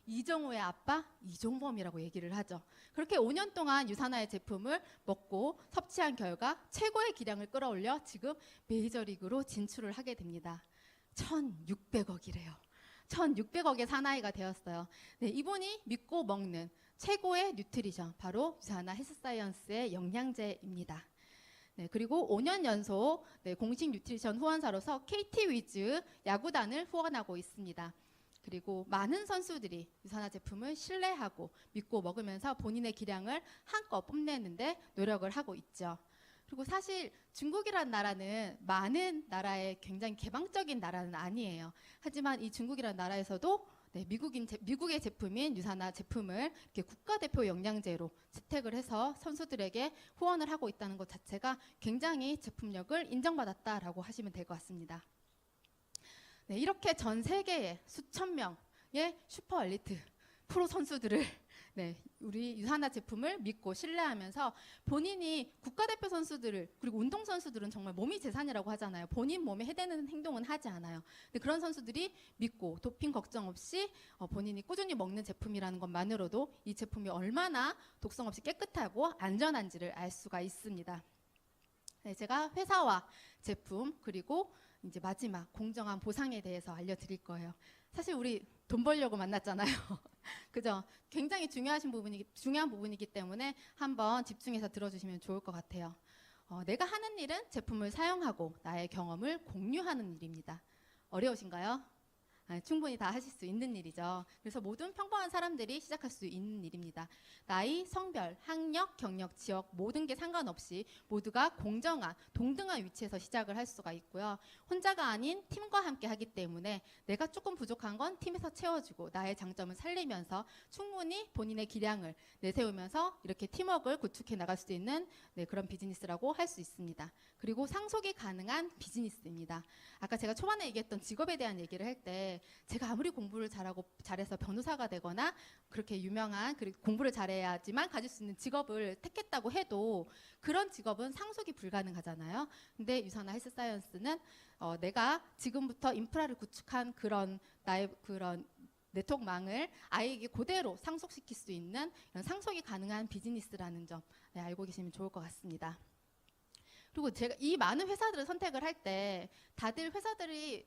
이정우의 아빠 이종범이라고 얘기를 하죠. 그렇게 5년 동안 유산화의 제품을 먹고 섭취한 결과 최고의 기량을 끌어올려 지금 메이저리그로 진출을 하게 됩니다. 1,600억이래요. 1,600억의 사나이가 되었어요. 이분이 믿고 먹는 최고의 뉴트리션, 바로 유산화 헬스사이언스의 영양제입니다. 네, 그리고 5년 연속 네, 공식 뉴트리션 후원사로서 KT 위즈 야구단을 후원하고 있습니다. 그리고 많은 선수들이 유산화 제품을 신뢰하고 믿고 먹으면서 본인의 기량을 한껏 뽐내는데 노력을 하고 있죠. 그리고 사실 중국이란 나라는 많은 나라의 굉장히 개방적인 나라는 아니에요. 하지만 이 중국이란 나라에서도 네, 미국의 제품인 유산화 제품을 이렇게 국가대표 영양제로 채택을 해서 선수들에게 후원을 하고 있다는 것 자체가 굉장히 제품력을 인정받았다라고 하시면 될 것 같습니다. 네, 이렇게 전 세계의 수천 명의 슈퍼 엘리트 프로 선수들을 네, 우리 유산화 제품을 믿고 신뢰하면서 본인이 국가대표 선수들을 그리고 운동선수들은 정말 몸이 재산이라고 하잖아요. 본인 몸에 해대는 행동은 하지 않아요. 근데 그런 선수들이 믿고 도핑 걱정 없이 본인이 꾸준히 먹는 제품이라는 것만으로도 이 제품이 얼마나 독성 없이 깨끗하고 안전한지를 알 수가 있습니다. 네, 제가 회사와 제품 그리고 이제 마지막 공정한 보상에 대해서 알려드릴 거예요. 사실 우리 돈 벌려고 만났잖아요. 그죠? 굉장히 중요한 부분이기 때문에 한번 집중해서 들어주시면 좋을 것 같아요. 내가 하는 일은 제품을 사용하고 나의 경험을 공유하는 일입니다. 어려우신가요? 충분히 다 하실 수 있는 일이죠. 그래서 모든 평범한 사람들이 시작할 수 있는 일입니다. 나이, 성별, 학력, 경력, 지역 모든 게 상관없이 모두가 공정한, 동등한 위치에서 시작을 할 수가 있고요. 혼자가 아닌 팀과 함께 하기 때문에 내가 조금 부족한 건 팀에서 채워주고 나의 장점을 살리면서 충분히 본인의 기량을 내세우면서 이렇게 팀워크를 구축해 나갈 수 있는 네, 그런 비즈니스라고 할 수 있습니다. 그리고 상속이 가능한 비즈니스입니다. 아까 제가 초반에 얘기했던 직업에 대한 얘기를 할 때 제가 아무리 공부를 잘해서 변호사가 되거나 그렇게 유명한 그리고 공부를 잘해야지만 가질 수 있는 직업을 택했다고 해도 그런 직업은 상속이 불가능하잖아요. 근데 유산화 헬스 사이언스는 내가 지금부터 인프라를 구축한 그런 나의 그런 네트워크망을 아이에게 그대로 상속시킬 수 있는 이런 상속이 가능한 비즈니스라는 점 네, 알고 계시면 좋을 것 같습니다. 그리고 제가 이 많은 회사들을 선택을 할 때 다들 회사들이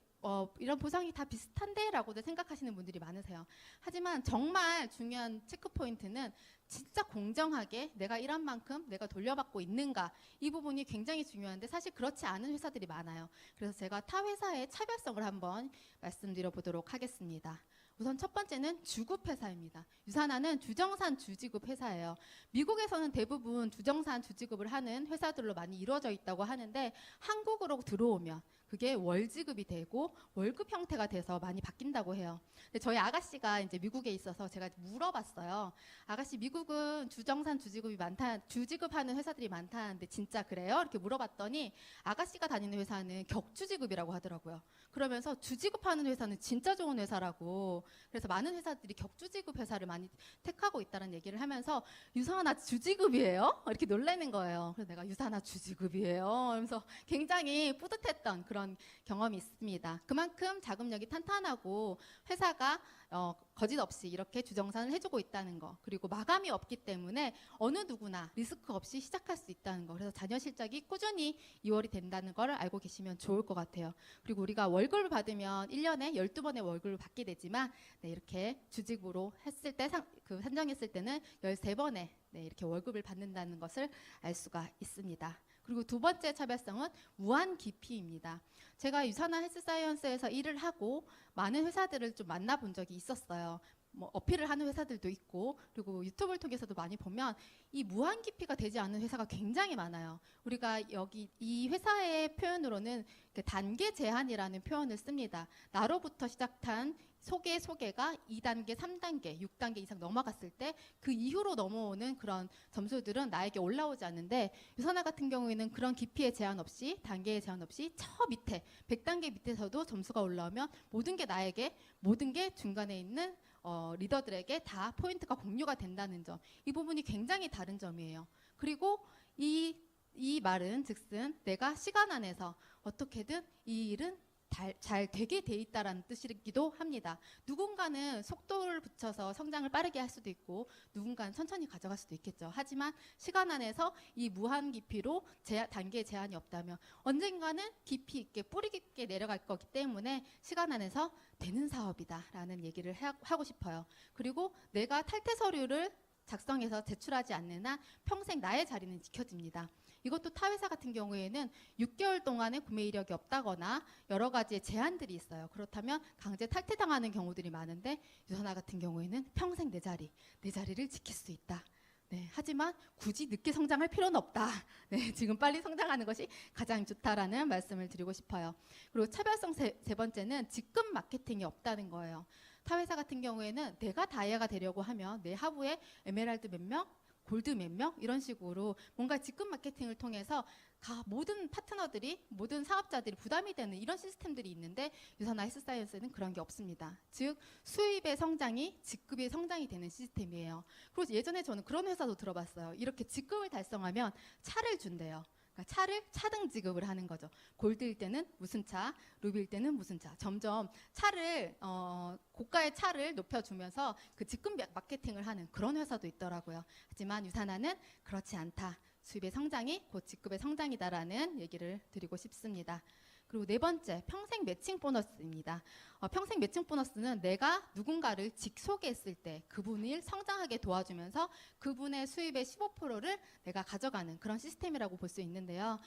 이런 보상이 다 비슷한데 라고도 생각하시는 분들이 많으세요. 하지만 정말 중요한 체크포인트는 진짜 공정하게 내가 일한 만큼 내가 돌려받고 있는가 이 부분이 굉장히 중요한데 사실 그렇지 않은 회사들이 많아요. 그래서 제가 타 회사의 차별성을 한번 말씀드려 보도록 하겠습니다. 우선 첫 번째는 주급 회사입니다. 유산화는 주정산 주지급 회사예요. 미국에서는 대부분 주정산 주지급을 하는 회사들로 많이 이루어져 있다고 하는데 한국으로 들어오면 그게 월지급이 되고 월급 형태가 돼서 많이 바뀐다고 해요. 근데 저희 아가씨가 이제 미국에 있어서 제가 물어봤어요. 아가씨 미국은 주정산 주지급이 많다, 주지급하는 회사들이 많다는데 진짜 그래요? 이렇게 물어봤더니 아가씨가 다니는 회사는 격주지급이라고 하더라고요. 그러면서 주지급하는 회사는 진짜 좋은 회사라고. 그래서 많은 회사들이 격주지급 회사를 많이 택하고 있다는 얘기를 하면서 유산화 주지급이에요? 이렇게 놀라는 거예요. 그래서 내가 유산화 주지급이에요. 그러면서 굉장히 뿌듯했던 그런 경험이 있습니다. 그만큼 자금력이 탄탄하고 회사가 거짓 없이 이렇게 주정산을 해주고 있다는 거, 그리고 마감이 없기 때문에 어느 누구나 리스크 없이 시작할 수 있다는 거, 그래서 자녀 실적이 꾸준히 2월이 된다는 걸 알고 계시면 좋을 것 같아요. 그리고 우리가 월급을 받으면 1년에 12번의 월급을 받게 되지만 네, 이렇게 주직으로 했을 때 산정했을 때는 13번의 네, 이렇게 월급을 받는다는 것을 알 수가 있습니다. 그리고 두 번째 차별성은 무한 깊이입니다. 제가 유산화 헬스 사이언스에서 일을 하고 많은 회사들을 좀 만나본 적이 있었어요. 뭐 어필을 하는 회사들도 있고 그리고 유튜브를 통해서도 많이 보면 이 무한 깊이가 되지 않는 회사가 굉장히 많아요. 우리가 여기 이 회사의 표현으로는 그 단계 제한이라는 표현을 씁니다. 나로부터 시작한 소개가 2단계, 3단계, 6단계 이상 넘어갔을 때 그 이후로 넘어오는 그런 점수들은 나에게 올라오지 않는데 유산화 같은 경우에는 그런 깊이의 제한 없이 단계의 제한 없이 저 밑에 100단계 밑에서도 점수가 올라오면 모든 게 나에게 모든 게 중간에 있는 리더들에게 다 포인트가 공유가 된다는 점, 이 부분이 굉장히 다른 점이에요. 그리고 이 말은 즉슨 내가 시간 안에서 어떻게든 이 일은 잘 되게 돼 있다라는 뜻이기도 합니다. 누군가는 속도를 붙여서 성장을 빠르게 할 수도 있고 누군가는 천천히 가져갈 수도 있겠죠. 하지만 시간 안에서 이 무한 깊이로 단계의 제한이 없다면 언젠가는 깊이 있게 뿌리 깊게 내려갈 거기 때문에 시간 안에서 되는 사업이다라는 얘기를 하고 싶어요. 그리고 내가 탈퇴 서류를 작성해서 제출하지 않는 한 평생 나의 자리는 지켜집니다. 이것도 타 회사 같은 경우에는 6개월 동안의 구매 이력이 없다거나 여러 가지의 제한들이 있어요. 그렇다면 강제 탈퇴당하는 경우들이 많은데 유선화 같은 경우에는 평생 내 자리를 지킬 수 있다. 네, 하지만 굳이 늦게 성장할 필요는 없다. 네, 지금 빨리 성장하는 것이 가장 좋다라는 말씀을 드리고 싶어요. 그리고 차별성 세 번째는 직급 마케팅이 없다는 거예요. 타 회사 같은 경우에는 내가 다이아가 되려고 하면 내 하부에 에메랄드 몇 명, 골드 몇 명 이런 식으로 뭔가 직급 마케팅을 통해서 모든 파트너들이 모든 사업자들이 부담이 되는 이런 시스템들이 있는데 유선화 헬스사이언스는 그런 게 없습니다. 즉 수입의 성장이 직급의 성장이 되는 시스템이에요. 그리고 예전에 저는 그런 회사도 들어봤어요. 이렇게 직급을 달성하면 차를 준대요. 그러니까 차를 차등 지급을 하는 거죠. 골드일 때는 무슨 차, 루비일 때는 무슨 차. 점점 차를 고가의 차를 높여주면서 그 직급 마케팅을 하는 그런 회사도 있더라고요. 하지만 유산화는 그렇지 않다. 수입의 성장이 곧 직급의 성장이다라는 얘기를 드리고 싶습니다. 그리고 네 번째, 평생 매칭 보너스입니다. 평생 매칭 보너스는 내가 누군가를 직소개했을 때 그분을 성장하게 도와주면서 그분의 수입의 15%를 내가 가져가는 그런 시스템이라고 볼 수 있는데요.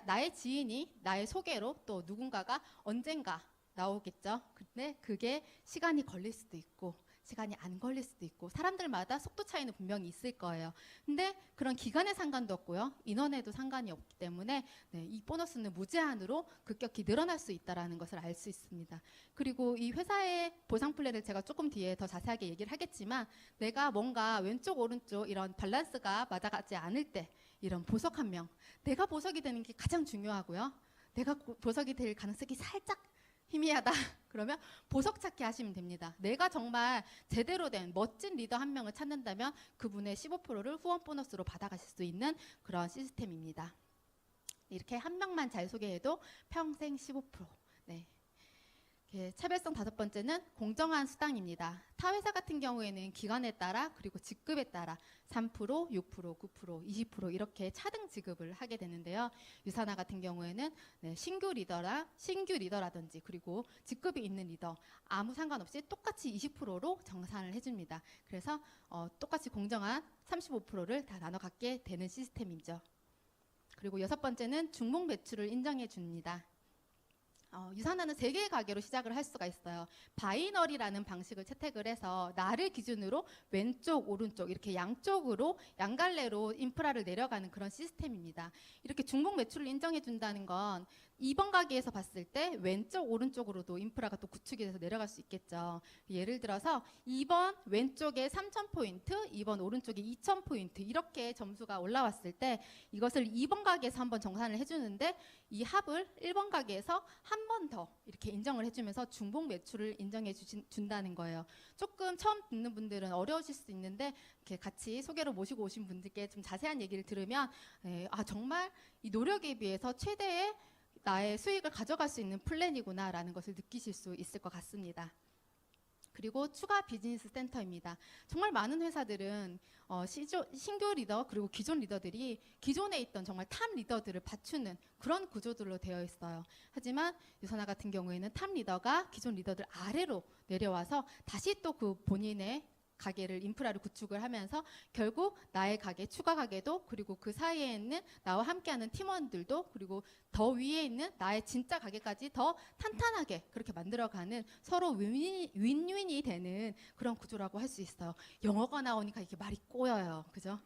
나의 지인이 나의 소개로 또 누군가가 언젠가 나오겠죠. 근데 그게 시간이 걸릴 수도 있고 시간이 안 걸릴 수도 있고 사람들마다 속도 차이는 분명히 있을 거예요. 근데 그런 기간에 상관도 없고요. 인원에도 상관이 없기 때문에 이 보너스는 무제한으로 급격히 늘어날 수 있다는 것을 알 수 있습니다. 그리고 이 회사의 보상 플랜을 제가 조금 뒤에 더 자세하게 얘기를 하겠지만 내가 뭔가 왼쪽 오른쪽 이런 밸런스가 맞아가지 않을 때 이런 보석 한 명, 내가 보석이 되는 게 가장 중요하고요. 내가 보석이 될 가능성이 살짝 희미하다. 그러면 보석 찾기 하시면 됩니다. 내가 정말 제대로 된 멋진 리더 한 명을 찾는다면 그분의 15%를 후원 보너스로 받아가실 수 있는 그런 시스템입니다. 이렇게 한 명만 잘 소개해도 평생 15%. 네. 차별성 다섯 번째는 공정한 수당입니다. 타 회사 같은 경우에는 기간에 따라 그리고 직급에 따라 3%, 6%, 9%, 20% 이렇게 차등 지급을 하게 되는데요. 유산화 같은 경우에는 신규 리더라든지 그리고 직급이 있는 리더 아무 상관없이 똑같이 20%로 정산을 해줍니다. 그래서 똑같이 공정한 35%를 다 나눠 갖게 되는 시스템이죠. 그리고 여섯 번째는 중복 매출을 인정해 줍니다. 유산화는 3개의 가게로 시작을 할 수가 있어요. 바이너리라는 방식을 채택을 해서 나를 기준으로 왼쪽, 오른쪽 이렇게 양쪽으로 양갈래로 인프라를 내려가는 그런 시스템입니다. 이렇게 중복 매출을 인정해 준다는 건 2번 가게에서 봤을 때 왼쪽, 오른쪽으로도 인프라가 또 구축이 돼서 내려갈 수 있겠죠. 예를 들어서 2번 왼쪽에 3,000포인트, 2번 오른쪽에 2,000포인트 이렇게 점수가 올라왔을 때 이것을 2번 가게에서 한번 정산을 해주는데 이 합을 1번 가게에서 한 번 더 이렇게 인정을 해주면서 중복 매출을 인정해 준다는 거예요. 조금 처음 듣는 분들은 어려우실 수 있는데 이렇게 같이 소개로 모시고 오신 분들께 좀 자세한 얘기를 들으면 정말 이 노력에 비해서 최대의 나의 수익을 가져갈 수 있는 플랜이구나라는 것을 느끼실 수 있을 것 같습니다. 그리고 추가 비즈니스 센터입니다. 정말 많은 회사들은 신규 리더 그리고 기존 리더들이 기존에 있던 정말 탑 리더들을 받추는 그런 구조들로 되어 있어요. 하지만 유선화 같은 경우에는 탑 리더가 기존 리더들 아래로 내려와서 다시 또 그 본인의 가게를 인프라를 구축을 하면서 결국 나의 가게, 추가 가게도 그리고 그 사이에 있는 나와 함께하는 팀원들도 그리고 더 위에 있는 나의 진짜 가게까지 더 탄탄하게 그렇게 만들어가는 서로 윈윈이 되는 그런 구조라고 할 수 있어요. 영어가 나오니까 이게 말이 꼬여요. 그죠?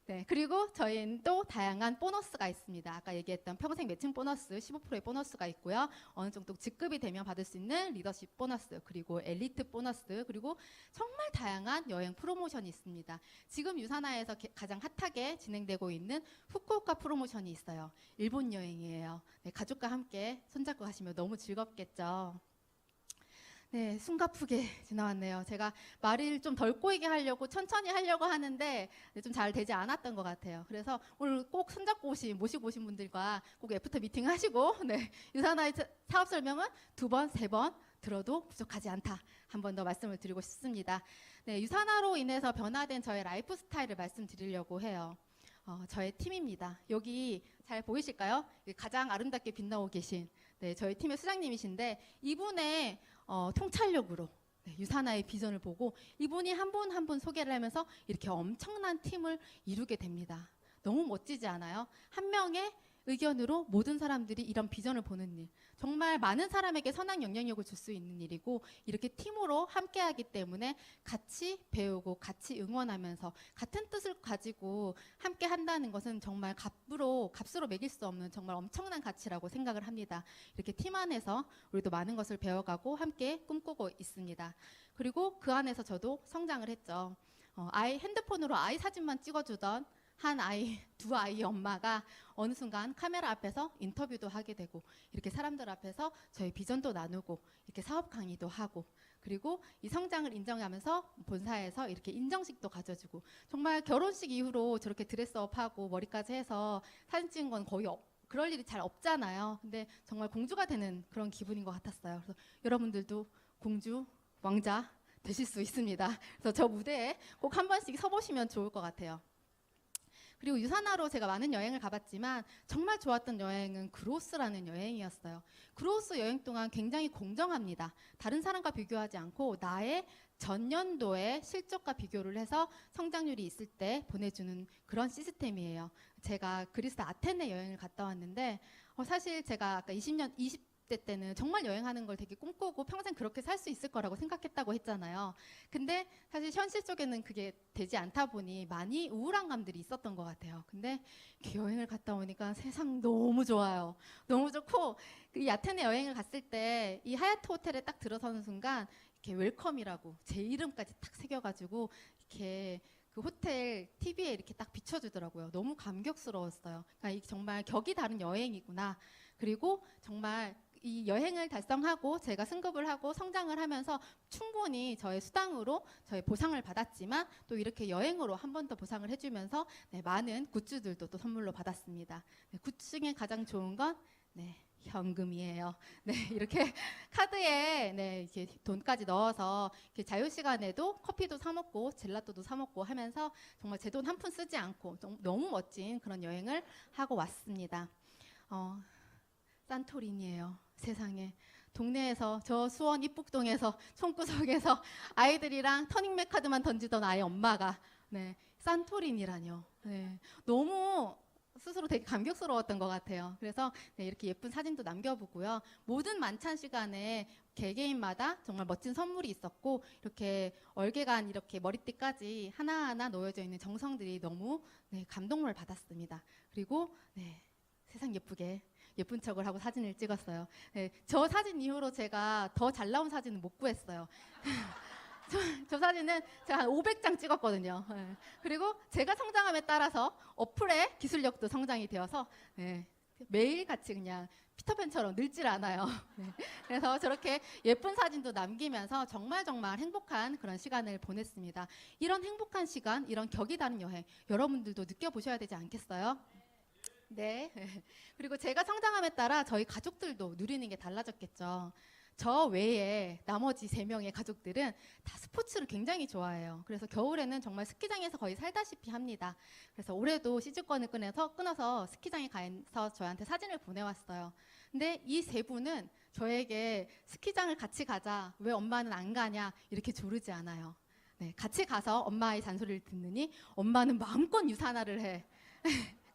네, 그리고 저희는 또 다양한 보너스가 있습니다. 아까 얘기했던 평생 매칭 보너스 15%의 보너스가 있고요. 어느 정도 직급이 되면 받을 수 있는 리더십 보너스 그리고 엘리트 보너스 그리고 정말 다양한 여행 프로모션이 있습니다. 지금 유산화에서 가장 핫하게 진행되고 있는 후쿠오카 프로모션이 있어요. 일본 여행이에요. 네, 가족과 함께 손잡고 가시면 너무 즐겁겠죠. 네, 숨가쁘게 지나왔네요. 제가 말을 좀 덜 꼬이게 하려고 천천히 하려고 하는데 좀 잘 되지 않았던 것 같아요. 그래서 오늘 꼭 손잡고 모시고 오신 분들과 꼭 애프터 미팅 하시고 유산화의 사업 설명은 2번, 3번 들어도 부족하지 않다. 한 번 더 말씀을 드리고 싶습니다. 네, 유산화로 인해서 변화된 저의 라이프 스타일을 말씀드리려고 해요. 저의 팀입니다. 여기 잘 보이실까요? 가장 아름답게 빛나고 계신 저희 팀의 수장님이신데 이분의 통찰력으로 네, 유사나의 비전을 보고 이분이 한 분 한 분 소개를 하면서 이렇게 엄청난 팀을 이루게 됩니다. 너무 멋지지 않아요? 한 명의 의견으로 모든 사람들이 이런 비전을 보는 일. 정말 많은 사람에게 선한 영향력을 줄 수 있는 일이고 이렇게 팀으로 함께하기 때문에 같이 배우고 같이 응원하면서 같은 뜻을 가지고 함께 한다는 것은 정말 값으로 매길 수 없는 정말 엄청난 가치라고 생각을 합니다. 이렇게 팀 안에서 우리도 많은 것을 배워가고 함께 꿈꾸고 있습니다. 그리고 그 안에서 저도 성장을 했죠. 아이 핸드폰으로 아이 사진만 찍어주던 한 아이, 두 아이의 엄마가 어느 순간 카메라 앞에서 인터뷰도 하게 되고 이렇게 사람들 앞에서 저희 비전도 나누고 이렇게 사업 강의도 하고 그리고 이 성장을 인정하면서 본사에서 이렇게 인정식도 가져주고 정말 결혼식 이후로 저렇게 드레스업하고 머리까지 해서 사진 찍은 건 거의 그럴 일이 잘 없잖아요. 근데 정말 공주가 되는 그런 기분인 것 같았어요. 그래서 여러분들도 공주, 왕자 되실 수 있습니다. 그래서 저 무대에 꼭 한 번씩 서보시면 좋을 것 같아요. 그리고 유산화로 제가 많은 여행을 가봤지만 정말 좋았던 여행은 그로스라는 여행이었어요. 그로스 여행 동안 굉장히 공정합니다. 다른 사람과 비교하지 않고 나의 전년도의 실적과 비교를 해서 성장률이 있을 때 보내주는 그런 시스템이에요. 제가 그리스 아테네 여행을 갔다 왔는데 사실 제가 아까 20대 때는 정말 여행하는 걸 되게 꿈꾸고 평생 그렇게 살 수 있을 거라고 생각했다고 했잖아요. 근데 사실 현실 속에는 그게 되지 않다 보니 많이 우울한 감들이 있었던 것 같아요. 근데 이렇게 여행을 갔다 오니까 세상 너무 좋아요. 너무 좋고 이 아테네 여행을 갔을 때 이 하얏트 호텔에 딱 들어서는 순간 이렇게 웰컴이라고 제 이름까지 딱 새겨가지고 이렇게 그 호텔 TV에 이렇게 딱 비춰주더라고요. 너무 감격스러웠어요. 그러니까 이게 정말 격이 다른 여행이구나. 그리고 정말 이 여행을 달성하고 제가 승급을 하고 성장을 하면서 충분히 저의 수당으로 저의 보상을 받았지만 또 이렇게 여행으로 한 번 더 보상을 해주면서 네, 많은 굿즈들도 또 선물로 받았습니다. 네, 굿즈 중에 가장 좋은 건 네, 현금이에요. 네, 이렇게 카드에 네, 이렇게 돈까지 넣어서 이렇게 자유 시간에도 커피도 사 먹고 젤라또도 사 먹고 하면서 정말 제 돈 한 푼 쓰지 않고 너무 멋진 그런 여행을 하고 왔습니다. 산토리니예요. 세상에 동네에서 저 수원 입북동에서 총구석에서 아이들이랑 터닝맥 카드만 던지던 아이 엄마가 네, 산토리니라뇨. 네, 너무 스스로 되게 감격스러웠던 것 같아요. 그래서 네, 이렇게 예쁜 사진도 남겨보고요. 모든 만찬 시간에 개개인마다 정말 멋진 선물이 있었고 이렇게 얼개간 이렇게 머리띠까지 하나하나 놓여져 있는 정성들이 너무 네, 감동을 받았습니다. 그리고 네, 세상 예쁜 척을 하고 사진을 찍었어요. 네, 저 사진 이후로 제가 더 잘 나온 사진은 못 구했어요. 저 사진은 제가 한 500장 찍었거든요. 네. 그리고 제가 성장함에 따라서 어플의 기술력도 성장이 되어서 네, 매일같이 그냥 피터팬처럼 늙질 않아요. 네. 그래서 저렇게 예쁜 사진도 남기면서 정말 행복한 그런 시간을 보냈습니다. 이런 행복한 시간, 이런 격이 다른 여행 여러분들도 느껴보셔야 되지 않겠어요? 네. 그리고 제가 성장함에 따라 저희 가족들도 누리는 게 달라졌겠죠. 저 외에 나머지 3명의 가족들은 다 스포츠를 굉장히 좋아해요. 그래서 겨울에는 정말 스키장에서 거의 살다시피 합니다. 그래서 올해도 시즌권을 끊어서 스키장에 가서 저한테 사진을 보내왔어요. 근데 이 3분은 저에게 스키장을 같이 가자, 왜 엄마는 안 가냐 이렇게 조르지 않아요. 네, 같이 가서 엄마의 잔소리를 듣느니 엄마는 마음껏 유산화를 해.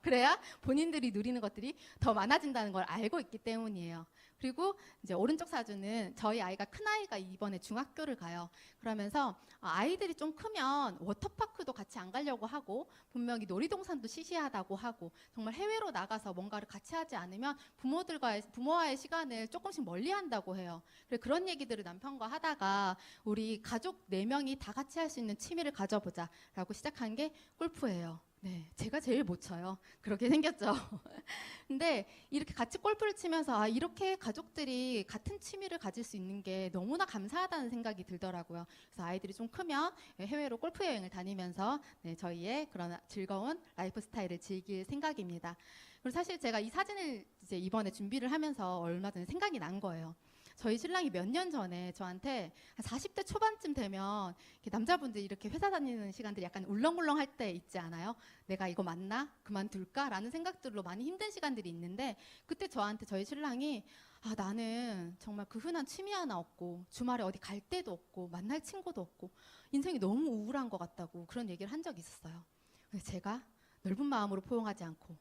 그래야 본인들이 누리는 것들이 더 많아진다는 걸 알고 있기 때문이에요. 그리고 이제 오른쪽 사진은 저희 아이가 큰아이가 이번에 중학교를 가요. 그러면서 아이들이 좀 크면 워터파크도 같이 안 가려고 하고 분명히 놀이동산도 시시하다고 하고 정말 해외로 나가서 뭔가를 같이 하지 않으면 부모와의 시간을 조금씩 멀리한다고 해요. 그래서 그런 얘기들을 남편과 하다가 우리 가족 4명이 다 같이 할 수 있는 취미를 가져보자라고 시작한 게 골프예요. 네, 제가 제일 못 쳐요. 그렇게 생겼죠. 근데 이렇게 같이 골프를 치면서 이렇게 가족들이 같은 취미를 가질 수 있는 게 너무나 감사하다는 생각이 들더라고요. 그래서 아이들이 좀 크면 해외로 골프 여행을 다니면서 네, 저희의 그런 즐거운 라이프 스타일을 즐길 생각입니다. 그리고 사실 제가 이 사진을 이제 이번에 준비를 하면서 얼마 전에 생각이 난 거예요. 저희 신랑이 몇 년 전에 저한테 한 40대 초반쯤 되면 이렇게 남자분들이 이렇게 회사 다니는 시간들이 약간 울렁울렁할 때 있지 않아요? 내가 이거 맞나? 그만둘까? 라는 생각들로 많이 힘든 시간들이 있는데 그때 저한테 저희 신랑이 나는 정말 그 흔한 취미 하나 없고 주말에 어디 갈 데도 없고 만날 친구도 없고 인생이 너무 우울한 것 같다고 그런 얘기를 한 적이 있었어요. 근데 제가 넓은 마음으로 포용하지 않고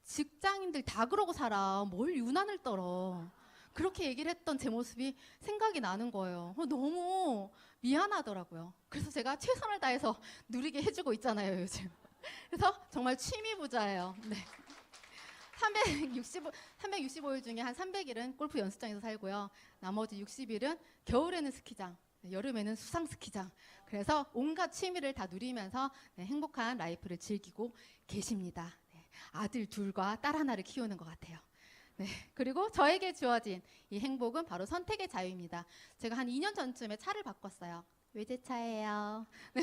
직장인들 다 그러고 살아. 뭘 유난을 떨어. 그렇게 얘기를 했던 제 모습이 생각이 나는 거예요. 너무 미안하더라고요. 그래서 제가 최선을 다해서 누리게 해주고 있잖아요, 요즘. 그래서 정말 취미 부자예요. 네. 365일 중에 한 300일은 골프 연습장에서 살고요. 나머지 60일은 겨울에는 스키장, 여름에는 수상 스키장. 그래서 온갖 취미를 다 누리면서 행복한 라이프를 즐기고 계십니다. 아들 둘과 딸 하나를 키우는 것 같아요. 네, 그리고 저에게 주어진 이 행복은 바로 선택의 자유입니다. 제가 한 2년 전쯤에 차를 바꿨어요. 외제차예요. 네,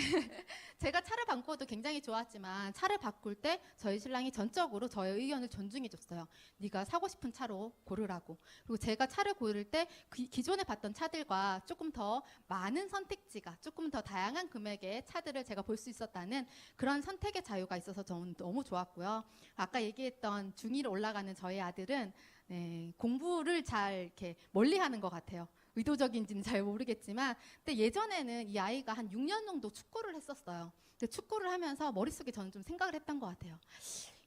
제가 차를 바꿔도 굉장히 좋았지만 차를 바꿀 때 저희 신랑이 전적으로 저의 의견을 존중해줬어요. 네가 사고 싶은 차로 고르라고. 그리고 제가 차를 고를 때 기존에 봤던 차들과 조금 더 많은 선택지가 조금 더 다양한 금액의 차들을 제가 볼 수 있었다는 그런 선택의 자유가 있어서 저는 너무 좋았고요. 아까 얘기했던 중2로 올라가는 저희 아들은 공부를 잘 이렇게 멀리하는 것 같아요. 의도적인지는 잘 모르겠지만 근데 예전에는 이 아이가 한 6년 정도 축구를 했었어요. 근데 축구를 하면서 머릿속에 저는 좀 생각을 했던 것 같아요.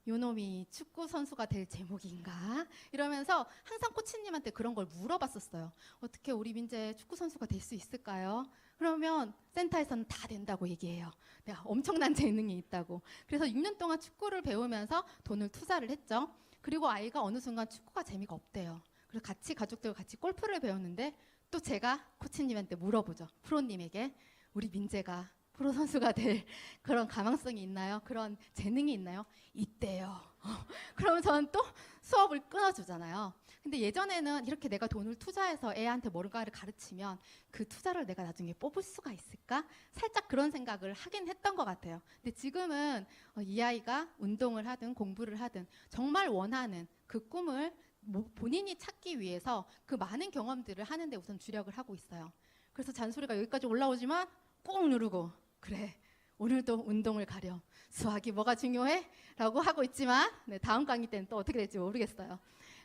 요놈이 축구 선수가 될 제목인가? 이러면서 항상 코치님한테 그런 걸 물어봤었어요. 어떻게 우리 민재 축구 선수가 될 수 있을까요? 그러면 센터에서는 다 된다고 얘기해요. 내가 엄청난 재능이 있다고. 그래서 6년 동안 축구를 배우면서 돈을 투자를 했죠. 그리고 아이가 어느 순간 축구가 재미가 없대요. 그래서 가족들과 같이 골프를 배웠는데 또 제가 코치님한테 물어보죠. 프로님에게 우리 민재가 프로 선수가 될 그런 가망성이 있나요? 그런 재능이 있나요? 있대요. 그러면 저는 또 수업을 끊어주잖아요. 근데 예전에는 이렇게 내가 돈을 투자해서 애한테 뭔가를 가르치면 그 투자를 내가 나중에 뽑을 수가 있을까? 살짝 그런 생각을 하긴 했던 것 같아요. 근데 지금은 이 아이가 운동을 하든 공부를 하든 정말 원하는 그 꿈을 본인이 찾기 위해서 그 많은 경험들을 하는데 우선 주력을 하고 있어요. 그래서 잔소리가 여기까지 올라오지만 꾹 누르고 그래 오늘도 운동을 가렴. 수학이 뭐가 중요해? 라고 하고 있지만 다음 강의 때는 또 어떻게 될지 모르겠어요.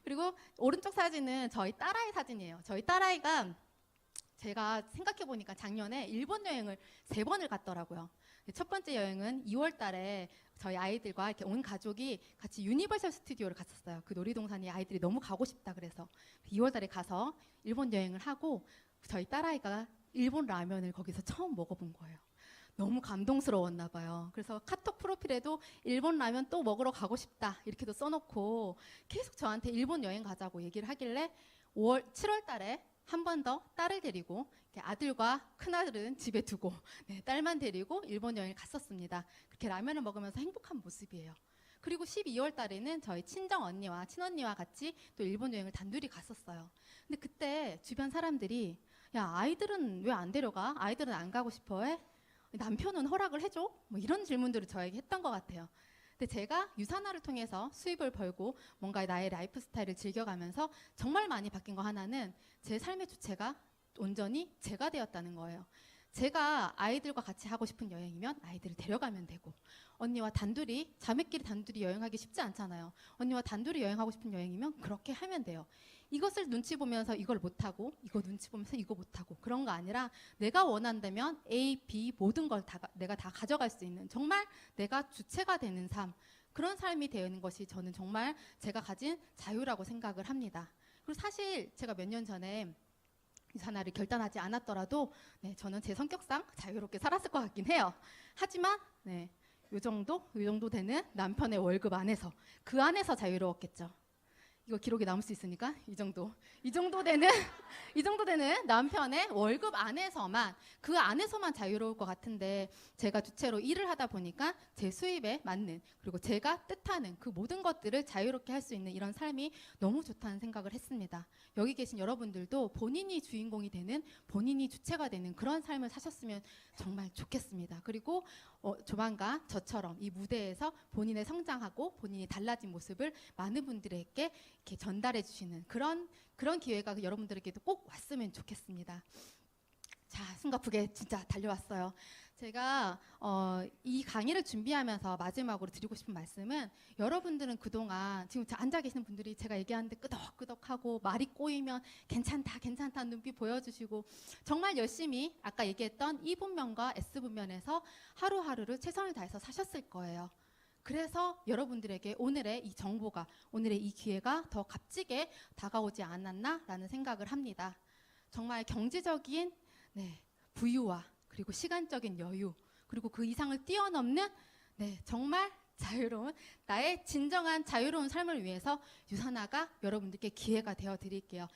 그리고 오른쪽 사진은 저희 딸아이 사진이에요. 저희 딸아이가 제가 생각해보니까 작년에 일본 여행을 3번을 갔더라고요. 첫 번째 여행은 2월 달에 저희 아이들과 이렇게 온 가족이 같이 유니버셜 스튜디오를 갔었어요. 그 놀이동산이 아이들이 너무 가고 싶다 그래서 2월 달에 가서 일본 여행을 하고 저희 딸아이가 일본 라면을 거기서 처음 먹어본 거예요. 너무 감동스러웠나 봐요. 그래서 카톡 프로필에도 일본 라면 또 먹으러 가고 싶다 이렇게도 써놓고 계속 저한테 일본 여행 가자고 얘기를 하길래 7월 달에 한 번 더 딸을 데리고 아들과 큰아들은 집에 두고 딸만 데리고 일본 여행을 갔었습니다. 그렇게 라면을 먹으면서 행복한 모습이에요. 그리고 12월 달에는 저희 친정 언니와 친언니와 같이 또 일본 여행을 단둘이 갔었어요. 근데 그때 주변 사람들이 야 아이들은 왜 안 데려가? 아이들은 안 가고 싶어해? 남편은 허락을 해줘? 뭐 이런 질문들을 저에게 했던 것 같아요. 근데 제가 유산화를 통해서 수입을 벌고 뭔가 나의 라이프 스타일을 즐겨가면서 정말 많이 바뀐 거 하나는 제 삶의 주체가 온전히 제가 되었다는 거예요. 제가 아이들과 같이 하고 싶은 여행이면 아이들을 데려가면 되고 언니와 단둘이 자매끼리 단둘이 여행하기 쉽지 않잖아요. 언니와 단둘이 여행하고 싶은 여행이면 그렇게 하면 돼요. 이것을 눈치 보면서 이걸 못하고 이거 눈치 보면서 이거 못하고 그런 거 아니라 내가 원한다면 A, B 모든 걸 내가 다 가져갈 수 있는 정말 내가 주체가 되는 삶 그런 삶이 되는 것이 저는 정말 제가 가진 자유라고 생각을 합니다. 그리고 사실 제가 몇 년 전에 유산화를 결단하지 않았더라도 저는 제 성격상 자유롭게 살았을 것 같긴 해요. 하지만 요 정도 되는 남편의 월급 안에서 그 안에서 자유로웠겠죠. 이거 기록에 남을 수 있으니까 이 정도 되는 남편의 월급 안에서만 그 안에서만 자유로울 것 같은데 제가 주체로 일을 하다 보니까 제 수입에 맞는 그리고 제가 뜻하는 그 모든 것들을 자유롭게 할 수 있는 이런 삶이 너무 좋다는 생각을 했습니다. 여기 계신 여러분들도 본인이 주인공이 되는 본인이 주체가 되는 그런 삶을 사셨으면 정말 좋겠습니다. 그리고 조만간 저처럼 이 무대에서 본인의 성장하고 본인이 달라진 모습을 많은 분들에게 이렇게 전달해 주시는 그런 기회가 여러분들에게도 꼭 왔으면 좋겠습니다. 자, 숨가쁘게 진짜 달려왔어요. 제가 이 강의를 준비하면서 마지막으로 드리고 싶은 말씀은, 여러분들은 그동안 지금 앉아 계시는 분들이 제가 얘기하는데 끄덕끄덕하고 말이 꼬이면 괜찮다 괜찮다는 눈빛 보여주시고 정말 열심히 아까 얘기했던 E분면과 S분면에서 하루하루를 최선을 다해서 사셨을 거예요. 그래서 여러분들에게 오늘의 이 정보가, 오늘의 이 기회가 더 값지게 다가오지 않았나라는 생각을 합니다. 정말 경제적인 부유와 그리고 시간적인 여유, 그리고 그 이상을 뛰어넘는 정말 자유로운, 나의 진정한 자유로운 삶을 위해서 유산화가 여러분들께 기회가 되어 드릴게요.